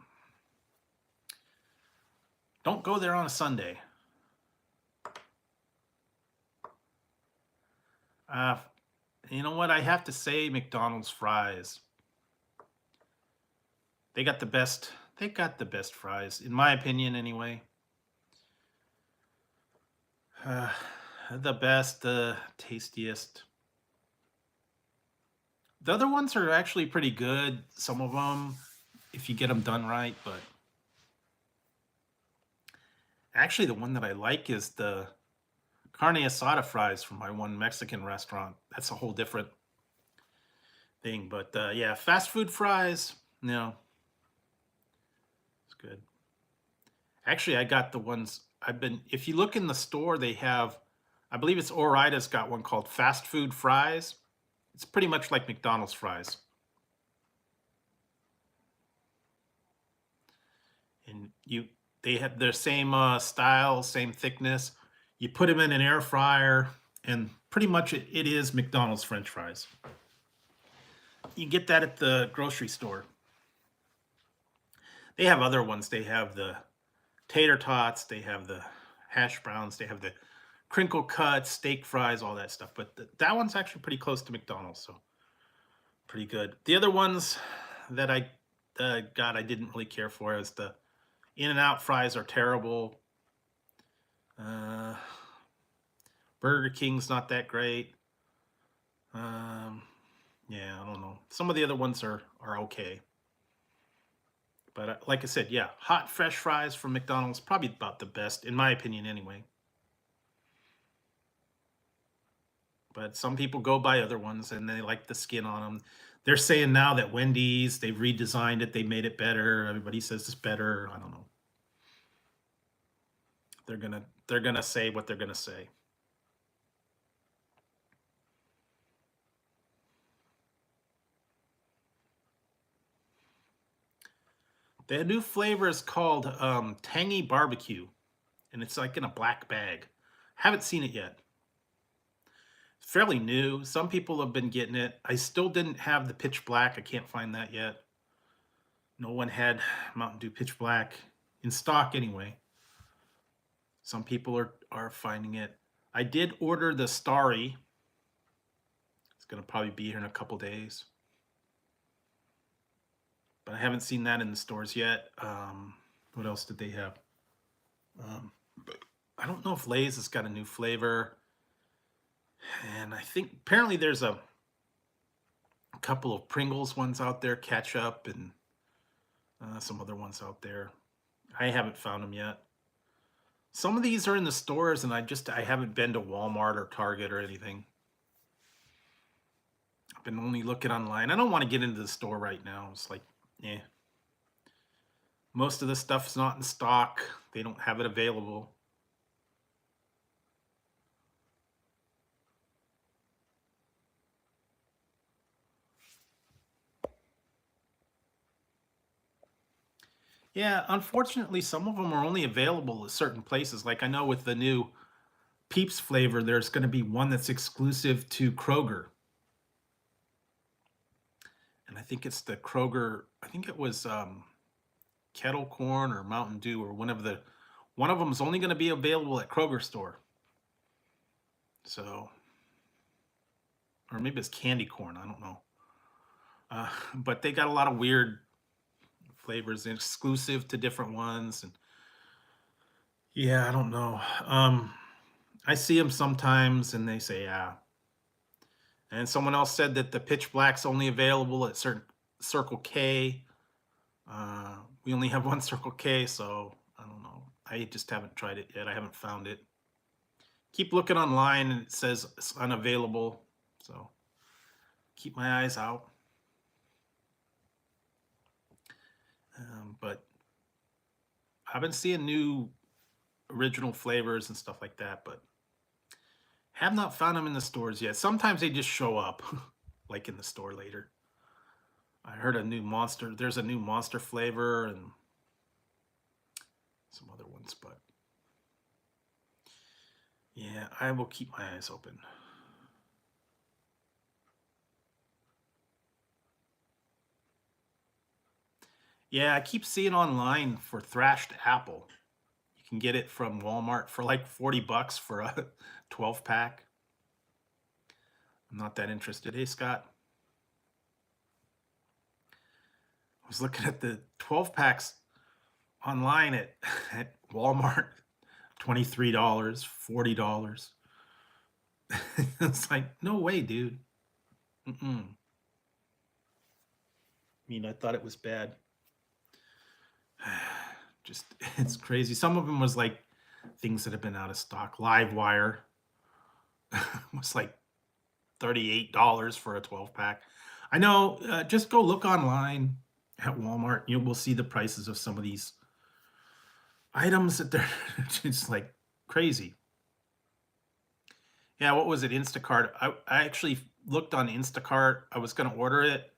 don't go there on a Sunday. You know what? I have to say, McDonald's fries. They got the best. They got the best fries, in my opinion, anyway. The best, the tastiest. The other ones are actually pretty good. Some of them, if you get them done right. But actually, the one that I like is the carne asada fries from my one Mexican restaurant. That's a whole different thing. But yeah, fast food fries, no, it's good. Actually, I got the ones if you look in the store, they have, I believe it's Ore-Ida's got one called fast food fries. It's pretty much like McDonald's fries. And they have their same style, same thickness. You put them in an air fryer, and pretty much it is McDonald's French fries. You get that at the grocery store. They have other ones. They have the tater tots. They have the hash browns. They have the crinkle cuts, steak fries, all that stuff. But that one's actually pretty close to McDonald's, so pretty good. The other ones that I got, I didn't really care for. Is the In-N-Out fries are terrible. Burger King's not that great. Yeah, I don't know. Some of the other ones are okay. But like I said, yeah, hot, fresh fries from McDonald's, probably about the best, in my opinion, anyway. But some people go buy other ones, and they like the skin on them. They're saying now that Wendy's, they've redesigned it, they made it better. Everybody says it's better. I don't know. They're gonna say what they're gonna say. The new flavor is called Tangy Barbecue, and it's like in a black bag. Haven't seen it yet. It's fairly new. Some people have been getting it. I still didn't have the Pitch Black. I can't find that yet. No one had Mountain Dew Pitch Black in stock anyway. Some people are finding it. I did order the Starry. It's going to probably be here in a couple days. But I haven't seen that in the stores yet. What else did they have? I don't know if Lay's has got a new flavor. And I think apparently there's a couple of Pringles ones out there, ketchup, and some other ones out there. I haven't found them yet. Some of these are in the stores, and I haven't been to Walmart or Target or anything. I've been only looking online. I don't want to get into the store right now. It's like, yeah. Most of the stuff's not in stock. They don't have it available. Yeah, unfortunately, some of them are only available at certain places. Like I know with the new Peeps flavor, there's going to be one that's exclusive to Kroger. And I think it's the Kroger, I think it was Kettle Corn or Mountain Dew or one of them is only going to be available at Kroger store. So, or maybe it's candy corn, I don't know. But they got a lot of weird flavors exclusive to different ones, and yeah, I don't know. I see them sometimes and they say, yeah. And someone else said that the Pitch Black's only available at certain Circle K. We only have one Circle K, so I don't know. I just haven't tried it yet. I haven't found it. Keep looking online and it says it's unavailable, so keep my eyes out. But I've been seeing new original flavors and stuff like that, but have not found them in the stores yet. Sometimes they just show up, like in the store later. I heard there's a new Monster flavor and some other ones, but yeah, I will keep my eyes open. Yeah, I keep seeing online for thrashed apple. You can get it from Walmart for like $40 for a 12 pack. I'm not that interested. Hey, Scott. I was looking at the 12 packs online at Walmart, $23, $40. It's like, no way, dude. I mean, I thought it was bad. Just, it's crazy. Some of them was like things that have been out of stock. Live Wire was like $38 for a 12 pack. I know, just go look online at Walmart. You will see the prices of some of these items that they're just like crazy. Yeah, what was it? Instacart. I actually looked on Instacart. I was going to order it.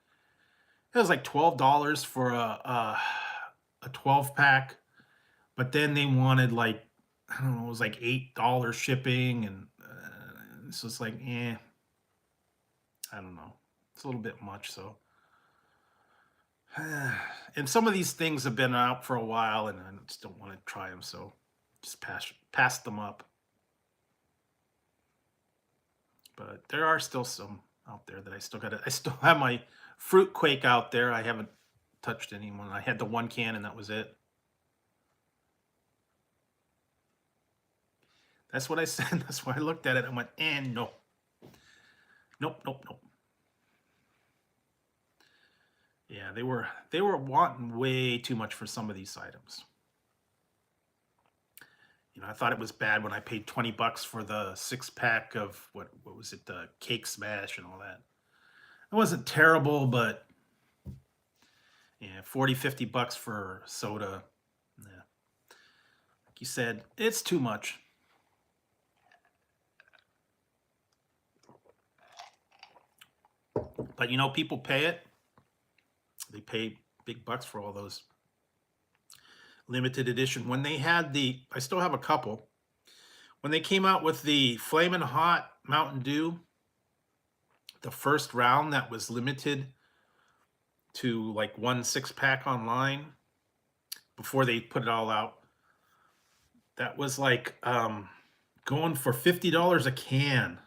It was like $12 for a 12 pack, but then they wanted like, I don't know, it was like $8 shipping, and it's just like, I don't know. It's a little bit much, so. And some of these things have been out for a while, and I just don't want to try them, so just pass them up. But there are still some out there that I still have my Fruit Quake out there. I haven't touched anyone. I had the one can and that was it. That's what I said. That's why I looked at it and went, no. Nope. Yeah, they were wanting way too much for some of these items. You know, I thought it was bad when I paid $20 for the 6-pack of what was it, the Cake Smash and all that. It wasn't terrible, but yeah, $40-50 for soda. Yeah. Like you said, it's too much. But you know, people pay it. They pay big bucks for all those limited edition. When they had I still have a couple. When they came out with the Flamin' Hot Mountain Dew, the first round that was limited to like 1 6-pack online before they put it all out, that was like going for $50 a can.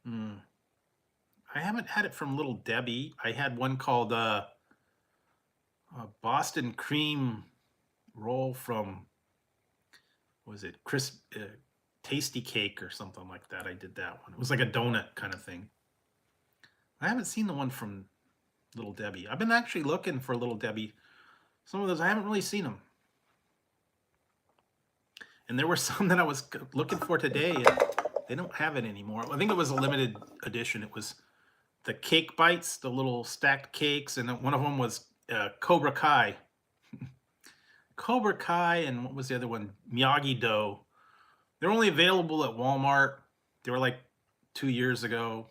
I haven't had it from Little Debbie. I had one called Boston Cream Roll from, what was it, Tasty Cake or something like that. I did that one. It was like a donut kind of thing. I haven't seen the one from Little Debbie. I've been actually looking for Little Debbie. Some of those, I haven't really seen them. And there were some that I was looking for today, and they don't have it anymore. I think it was a limited edition. It was the cake bites, the little stacked cakes, and one of them was Cobra Kai. Cobra Kai, and what was the other one? Miyagi Do. They're only available at Walmart. They were like 2 years ago.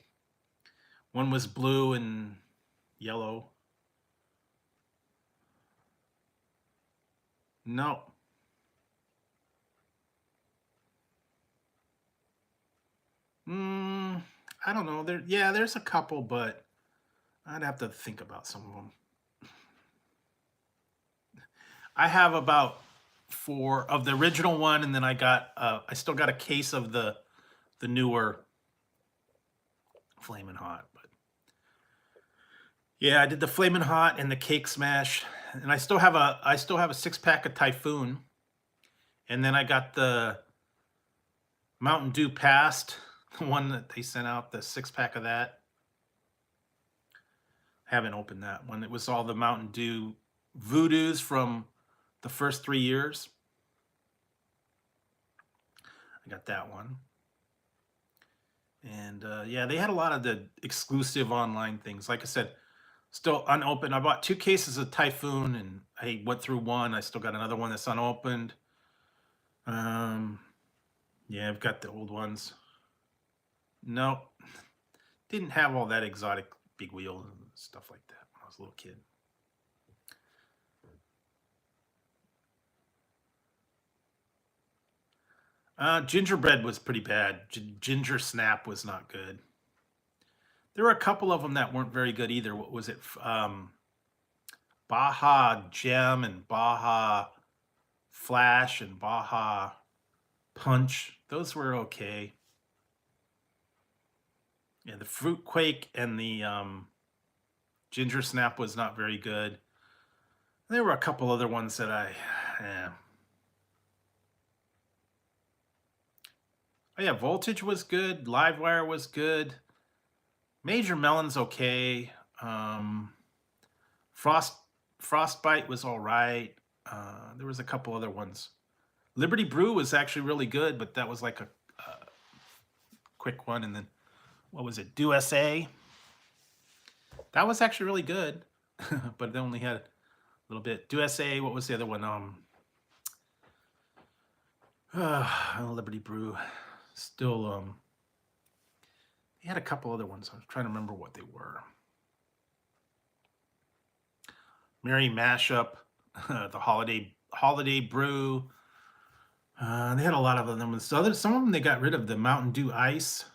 One was blue and yellow. No. I don't know. There's a couple, but I'd have to think about some of them. I have about 4 of the original one, and then I still got a case of the newer Flamin' Hot. But yeah, I did the Flamin' Hot and the Cake Smash, and I still have a 6-pack of Typhoon, and then I got the Mountain Dew Past, the one that they sent out, the 6-pack of that. Haven't opened that one. It was all the Mountain Dew Voodoos from the first 3 years. I got that one. And yeah, they had a lot of the exclusive online things. Like I said, still unopened. I bought 2 cases of Typhoon, and I went through one. I still got another one that's unopened. Yeah, I've got the old ones. No, didn't have all that exotic big wheel and stuff like that when I was a little kid. Gingerbread was pretty bad. Ginger Snap was not good. There were a couple of them that weren't very good either. What was it? Baja Gem and Baja Flash and Baja Punch. Those were okay. Yeah, the Fruit Quake and the Ginger Snap was not very good. There were a couple other ones that Oh yeah, Voltage was good. Livewire was good. Major Melon's okay. Frostbite was all right. There was a couple other ones. Liberty Brew was actually really good, but that was like a quick one. And then, what was it? Do SA. That was actually really good, but they only had a little bit. Do SA. What was the other one? Liberty Brew. Still, they had a couple other ones. I was trying to remember what they were. Merry Mashup, the Holiday Brew. They had a lot of them. Some of them they got rid of. The Mountain Dew Ice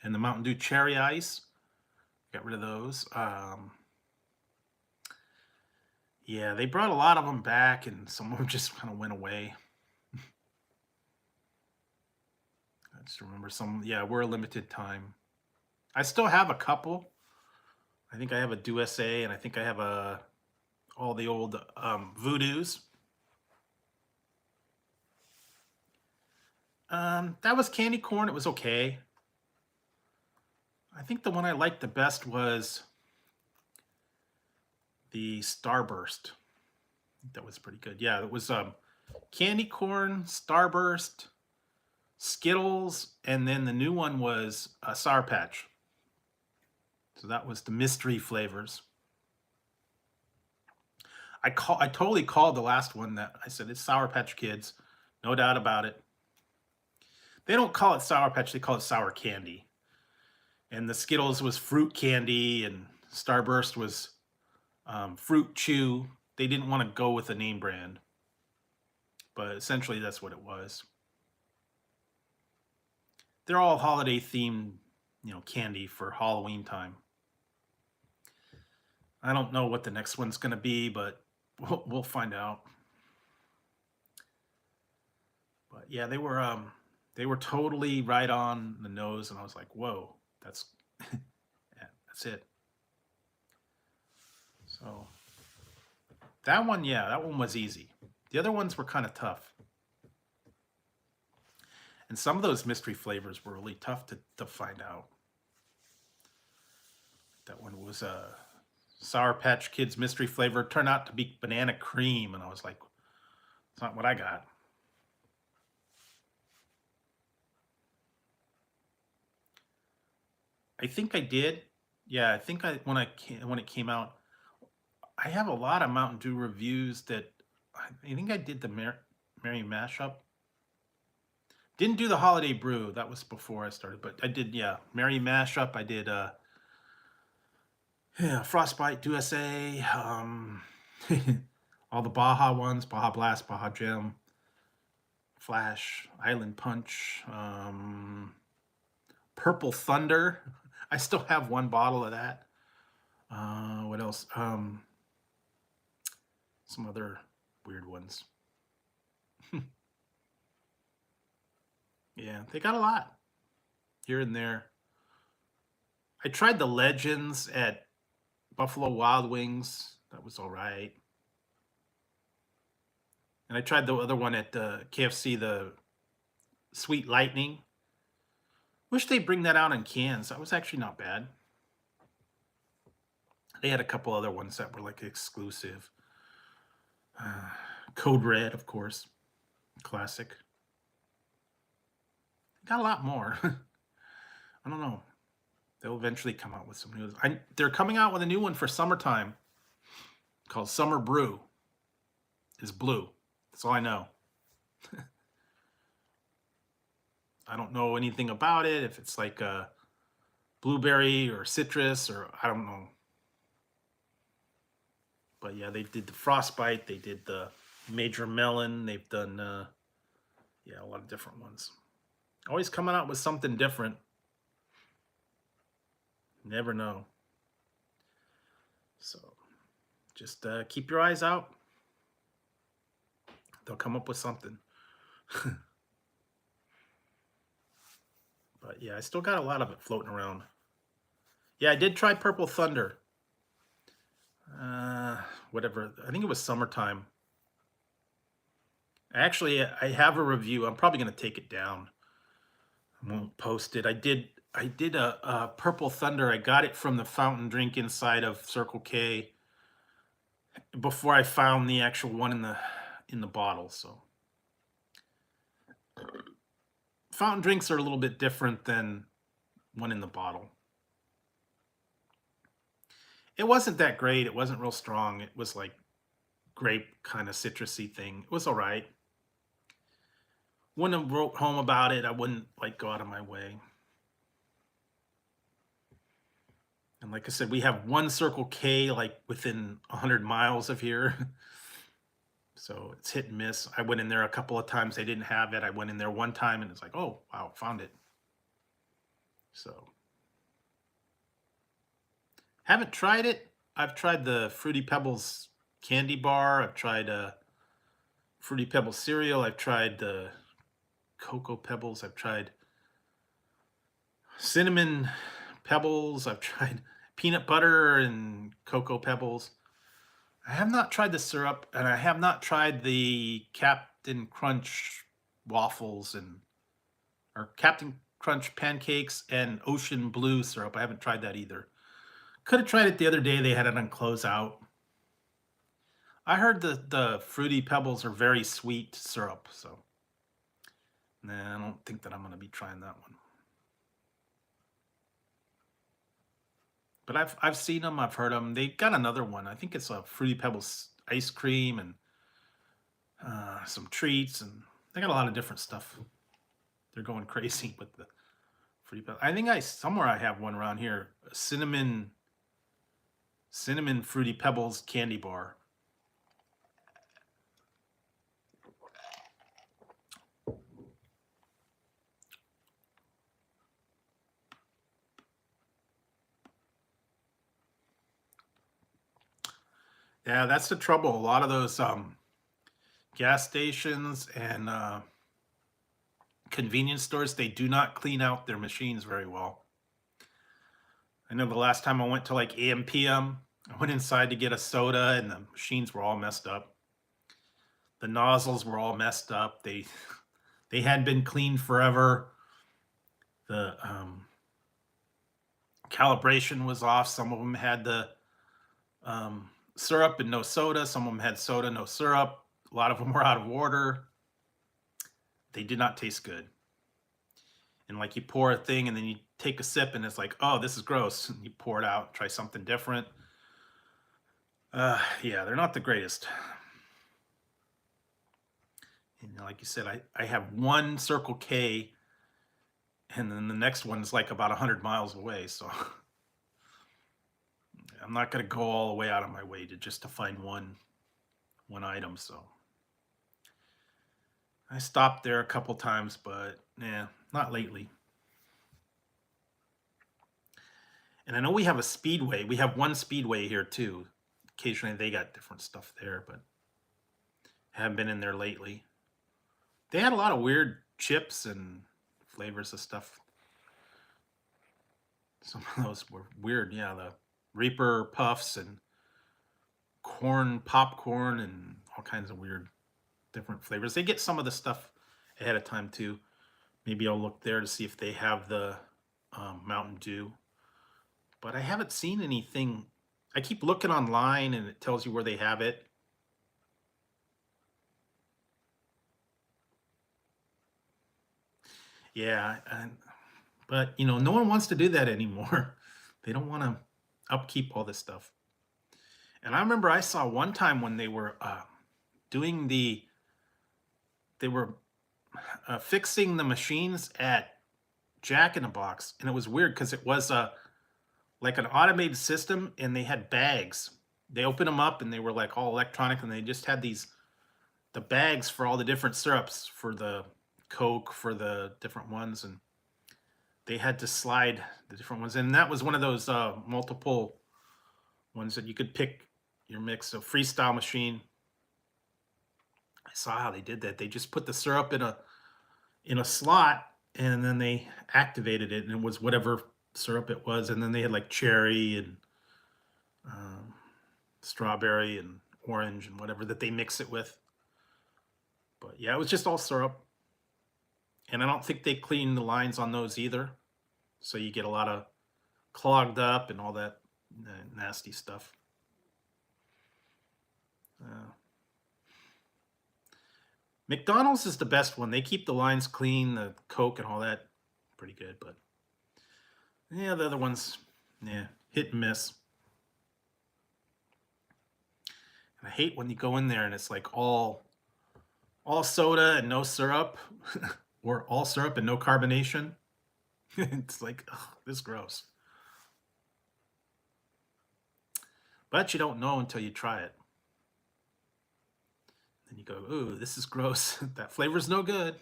and the Mountain Dew Cherry Ice. Got rid of those. Yeah, they brought a lot of them back, and some of them just kind of went away. I just remember some. Yeah, we're a limited time. I still have a couple. I think I have a Do SA, and I think I have all the old Voodoos. That was candy corn. It was okay. I think the one I liked the best was the Starburst. That was pretty good. Yeah, it was candy corn, Starburst, Skittles, and then the new one was Sour Patch. So that was the mystery flavors. I totally called the last one that I said it's Sour Patch Kids, no doubt about it. They don't call it Sour Patch, they call it Sour Candy. And the Skittles was Fruit Candy, and Starburst was Fruit Chew. they didn't want to go with a name brand. But essentially that's what it was. They're all holiday themed, candy for Halloween time. I don't know what the next one's going to be, but we'll find out. But yeah, they were totally right on the nose, and I was like, whoa, that's yeah, that's it. So that one, yeah, that one was easy. The other ones were kind of tough. And some of those mystery flavors were really tough to find out. That one was a Sour Patch Kids mystery flavor. It turned out to be banana cream, and I was like, it's not what I got. I think I did. Yeah, I think when it came out, I have a lot of Mountain Dew reviews that I think I did the Merry Mashup. Didn't do the Holiday Brew. That was before I started, but I did, yeah, Merry Mashup. I did Frostbite, Dew SA, all the Baja ones, Baja Blast, Baja Gem, Flash, Island Punch, Purple Thunder. I still have one bottle of that. What else? Some other weird ones. Yeah, they got a lot here and there. I tried the Legends at Buffalo Wild Wings. That was all right. And I tried the other one at KFC, the Sweet Lightning. Wish they'd bring that out in cans. That was actually not bad. They had a couple other ones that were like exclusive. Code Red, of course. Classic. Got a lot more. I don't know. They'll eventually come out with some news. They're coming out with a new one for summertime called Summer Brew. It's blue. That's all I know. I don't know anything about it. If it's like a blueberry or citrus, or I don't know. But yeah, they did the Frostbite. They did the Major Melon. They've done, a lot of different ones. Always coming out with something different. Never know. So just keep your eyes out. They'll come up with something. But yeah, I still got a lot of it floating around. Yeah, I did try Purple Thunder. Whatever. I think it was summertime. Actually, I have a review. I'm probably going to take it down. I won't post it. I did a Purple Thunder. I got it from the fountain drink inside of Circle K before I found the actual one in the bottle. So fountain drinks are a little bit different than one in the bottle. It wasn't that great. It wasn't real strong. It was like grape kind of citrusy thing. It was all right. Wouldn't have wrote home about it. I wouldn't like go out of my way. And like I said, we have one Circle K like within 100 miles of here. So it's hit and miss. I went in there a couple of times. They didn't have it. I went in there one time and it's like, oh, wow, found it. So haven't tried it. I've tried the Fruity Pebbles candy bar. I've tried Fruity Pebbles cereal. I've tried the Cocoa Pebbles. I've tried Cinnamon Pebbles. I've tried peanut butter and Cocoa Pebbles. I have not tried the syrup, and I have not tried the Captain Crunch waffles or Captain Crunch pancakes and Ocean Blue syrup. I haven't tried that either. Could have tried it the other day. They had it on closeout. I heard the Fruity Pebbles are very sweet syrup, so nah, I don't think that I'm going to be trying that one. But I've seen them. I've heard them. They got another one. I think it's a Fruity Pebbles ice cream and some treats, and they got a lot of different stuff. They're going crazy with the Fruity Pebbles. I think somewhere I have one around here. A cinnamon Fruity Pebbles candy bar. Yeah, that's the trouble. A lot of those gas stations and convenience stores, they do not clean out their machines very well. I know the last time I went to like AM PM, I went inside to get a soda and the machines were all messed up. The nozzles were all messed up. They hadn't been cleaned forever. The calibration was off. Some of them had the syrup and no soda. Some of them had soda, no syrup. A lot of them were out of order. They did not taste good. And like you pour a thing and then you take a sip and it's like, oh, this is gross. And you pour it out, try something different. Yeah, they're not the greatest. And like you said, I have one Circle K and then the next one's like about 100 miles away. So I'm not going to go all the way out of my way to just to find one item. So I stopped there a couple times, but yeah, not lately. And I know we have a Speedway. We have one Speedway here too. Occasionally they got different stuff there, but haven't been in there lately. They had a lot of weird chips and flavors of stuff. Some of those were weird. Yeah, the Reaper Puffs and corn popcorn and all kinds of weird different flavors. They get some of the stuff ahead of time too. Maybe I'll look there to see if they have the Mountain Dew. But I haven't seen anything. I keep looking online and it tells you where they have it. Yeah, but you know, no one wants to do that anymore. They don't want to upkeep all this stuff. And I remember I saw one time when they were doing they were fixing the machines at Jack in the Box, and it was weird because it was like an automated system, and they had bags. They opened them up, and they were like all electronic, and they just had the bags for all the different syrups for the Coke, for the different ones, and they had to slide the different ones. And that was one of those multiple ones that you could pick your mix of freestyle machine. I saw how they did that. They just put the syrup in a slot and then they activated it and it was whatever syrup it was. And then they had like cherry and um, strawberry and orange and whatever that they mix it with. But yeah, it was just all syrup. And I don't think they clean the lines on those either. So you get a lot of clogged up and all that nasty stuff. McDonald's is the best one. They keep the lines clean, the Coke and all that pretty good. But yeah, the other ones, yeah, hit and miss. And I hate when you go in there and it's like all soda and no syrup, or all syrup and no carbonation. It's like, ugh, this is gross. But you don't know until you try it. Then you go, ooh, this is gross. That flavor's no good.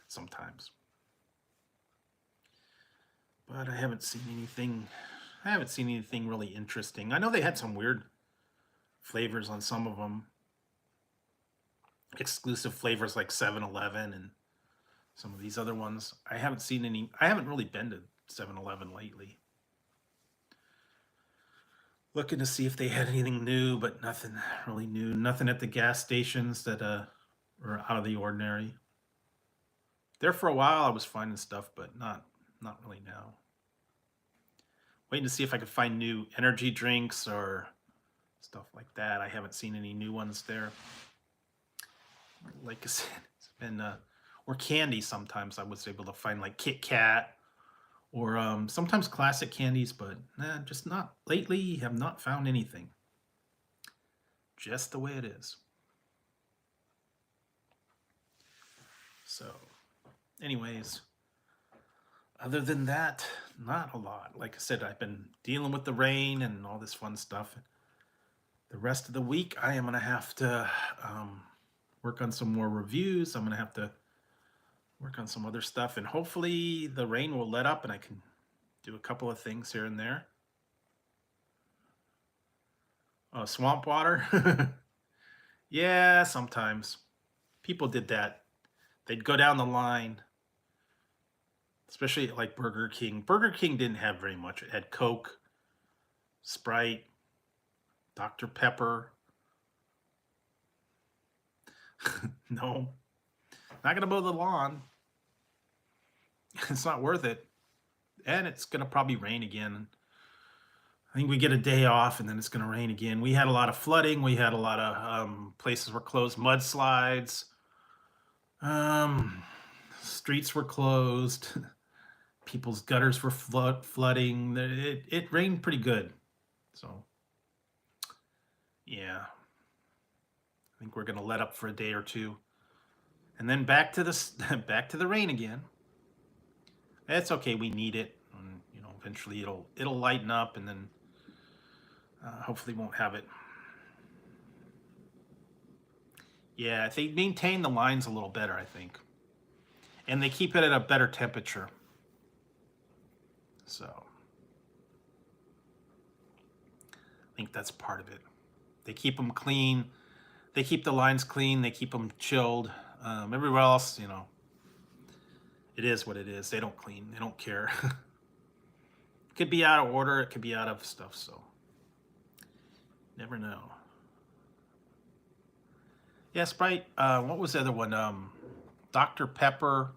Sometimes. But I haven't seen anything. I haven't seen anything really interesting. I know they had some weird flavors on some of them. Exclusive flavors like 7-Eleven and some of these other ones. I haven't seen any. I haven't really been to 7-Eleven lately. Looking to see if they had anything new, but nothing really new. Nothing at the gas stations that are out of the ordinary. There for a while, I was finding stuff, but not really now. Waiting to see if I could find new energy drinks or stuff like that. I haven't seen any new ones there. Like I said, it's been or candy. Sometimes I was able to find like Kit Kat or sometimes classic candies, but just not lately. Have not found anything. Just the way it is. So, anyways, other than that, not a lot. Like I said, I've been dealing with the rain and all this fun stuff. The rest of the week, I am going to have to work on some more reviews. I'm going to have to work on some other stuff, and hopefully the rain will let up and I can do a couple of things here and there. Swamp water. Yeah, sometimes people did that. They'd go down the line, especially at like Burger King. Burger King didn't have very much. It had Coke, Sprite, Dr. Pepper. No, not gonna mow the lawn. It's not worth it. And it's gonna probably rain again. I think we get a day off and then it's gonna rain again. We had a lot of flooding. We had a lot of places were closed, mudslides. Um, Streets were closed. People's gutters were flooding. It rained pretty good. So yeah, I think we're gonna let up for a day or two, and then back to this back to the rain again. It's okay. We need it. And, eventually it'll lighten up, and then hopefully won't have it. Yeah, if they maintain the lines a little better, I think, and they keep it at a better temperature. So I think that's part of it. They keep them clean. They keep the lines clean. They keep them chilled. Everywhere else, it is what it is. They don't clean. They don't care. It could be out of order. It could be out of stuff. So never know. Yeah, Sprite. What was the other one? Dr. Pepper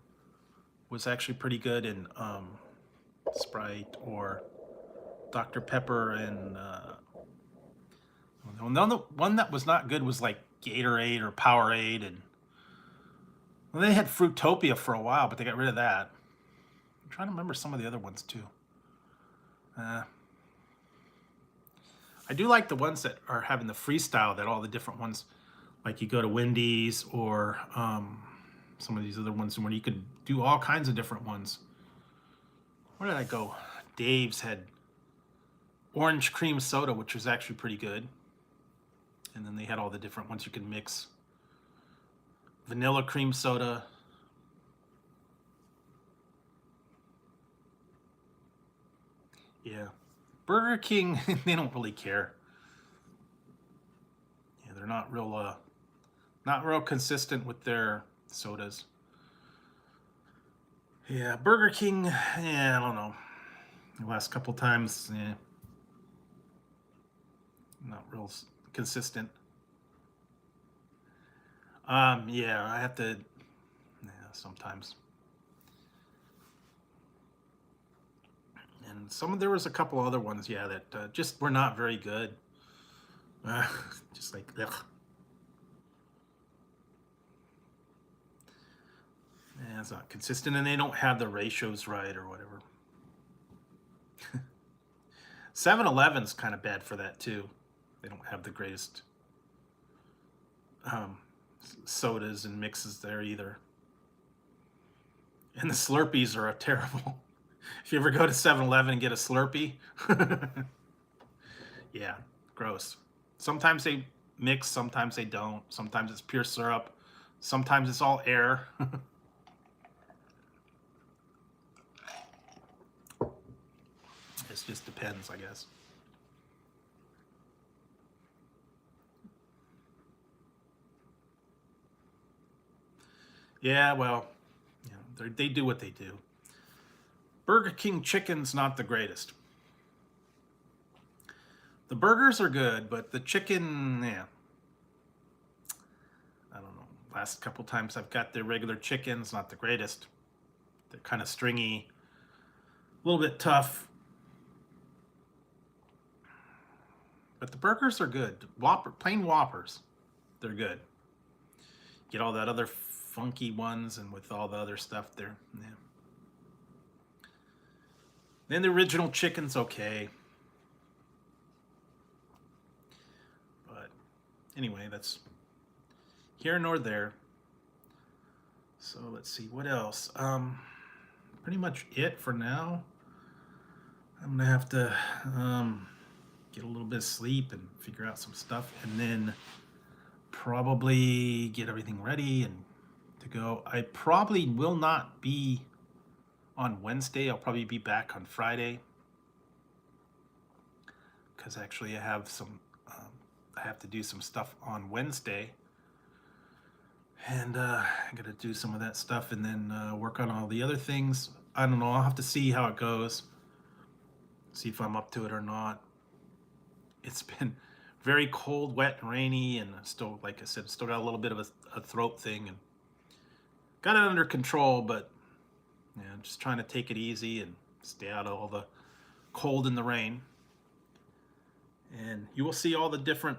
was actually pretty good in Sprite, or Dr. Pepper and the one that was not good was like Gatorade or Powerade, and well, they had Fruitopia for a while, but they got rid of that. I'm trying to remember some of the other ones too. I do like the ones that are having the freestyle, that all the different ones, like you go to Wendy's or some of these other ones where you could do all kinds of different ones. Where did I go? Dave's had orange cream soda, which was actually pretty good. And then they had all the different ones you could mix. Vanilla cream soda. Yeah. Burger King, they don't really care. Yeah, they're not real consistent with their sodas. Yeah, Burger King, yeah, I don't know. The last couple times, not real consistent. Yeah, I have to, yeah, sometimes. And there was a couple other ones, yeah, that just were not very good. Just like, ugh. Yeah, it's not consistent, and they don't have the ratios right or whatever. 7-Eleven's kind of bad for that too. They don't have the greatest sodas and mixes there either. And the Slurpees are terrible. If you ever go to 7-Eleven and get a Slurpee, yeah, gross. Sometimes they mix, sometimes they don't. Sometimes it's pure syrup. Sometimes it's all air. It just depends, I guess. Yeah, well, they do what they do. Burger King chicken's not the greatest. The burgers are good, but the chicken, yeah. I don't know. Last couple times I've got their regular chickens, not the greatest. They're kind of stringy, a little bit tough. But the burgers are good. Plain Whoppers, they're good. Get all that other funky ones, and with all the other stuff there, yeah. Then the original chicken's okay. But anyway, that's here nor there. So let's see, what else? Pretty much it for now. I'm gonna have to get a little bit of sleep and figure out some stuff, and then probably get everything ready and to go. I probably will not be on Wednesday. I'll probably be back on Friday, because actually I have some I have to do some stuff on Wednesday. And I gotta do some of that stuff and then work on all the other things. I don't know, I'll have to see how it goes. See if I'm up to it or not. It's been very cold, wet, and rainy, and still, like I said, still got a little bit of a throat thing, and got it under control, but yeah, just trying to take it easy and stay out of all the cold and the rain. And you will see all the different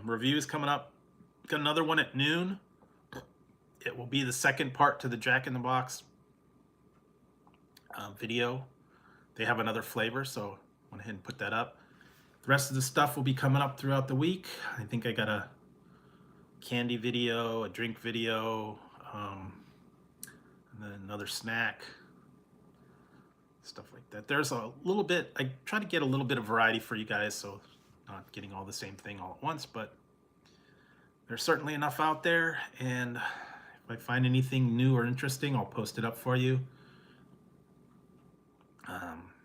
reviews coming up. Got another one at noon. It will be the second part to the Jack in the Box video. They have another flavor, so I went ahead and put that up. The rest of the stuff will be coming up throughout the week. I think I got a candy video, a drink video, and then another snack, stuff like that. There's a little bit, I try to get a little bit of variety for you guys, so not getting all the same thing all at once, but there's certainly enough out there, and if I find anything new or interesting, I'll post it up for you.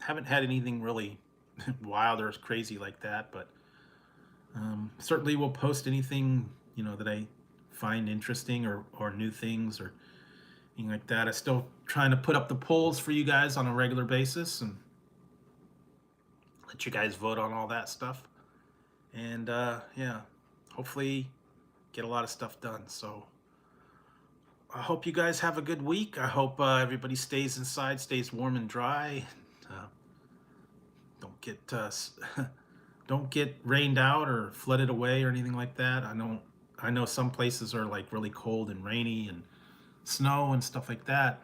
Haven't had anything really wild or crazy like that, but certainly will post anything, you know, that I find interesting or new things or anything like that. I'm still trying to put up the polls for you guys on a regular basis and let you guys vote on all that stuff. And yeah, hopefully get a lot of stuff done. So I hope you guys have a good week. I hope everybody stays inside, stays warm and dry. Don't get rained out or flooded away or anything like that. I know some places are like really cold and rainy and snow and stuff like that.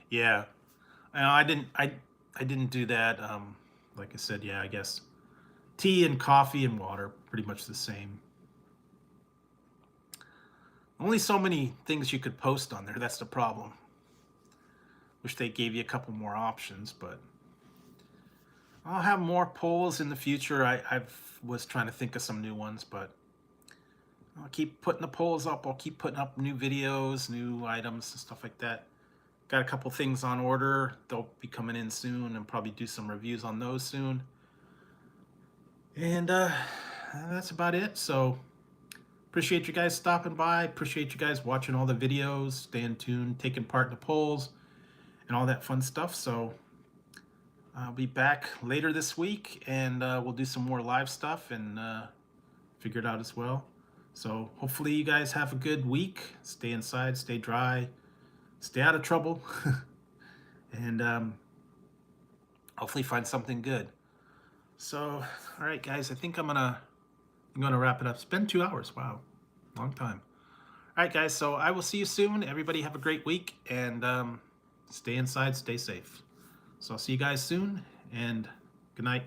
Yeah, I didn't do that. Like I said, yeah, I guess tea and coffee and water pretty much the same. Only so many things you could post on there. That's the problem. Wish they gave you a couple more options, but I'll have more polls in the future. I was trying to think of some new ones, but I'll keep putting the polls up. I'll keep putting up new videos, new items, and stuff like that. Got a couple things on order. They'll be coming in soon, and probably do some reviews on those soon. And that's about it. So appreciate you guys stopping by. Appreciate you guys watching all the videos, staying tuned, taking part in the polls, and all that fun stuff. So I'll be back later this week, and we'll do some more live stuff and figure it out as well. So hopefully you guys have a good week. Stay inside, stay dry, stay out of trouble, and hopefully find something good. So, all right, guys, I think I'm gonna wrap it up. It's been 2 hours. Wow, long time. All right, guys, so I will see you soon. Everybody have a great week, and stay inside, stay safe. So I'll see you guys soon, and good night.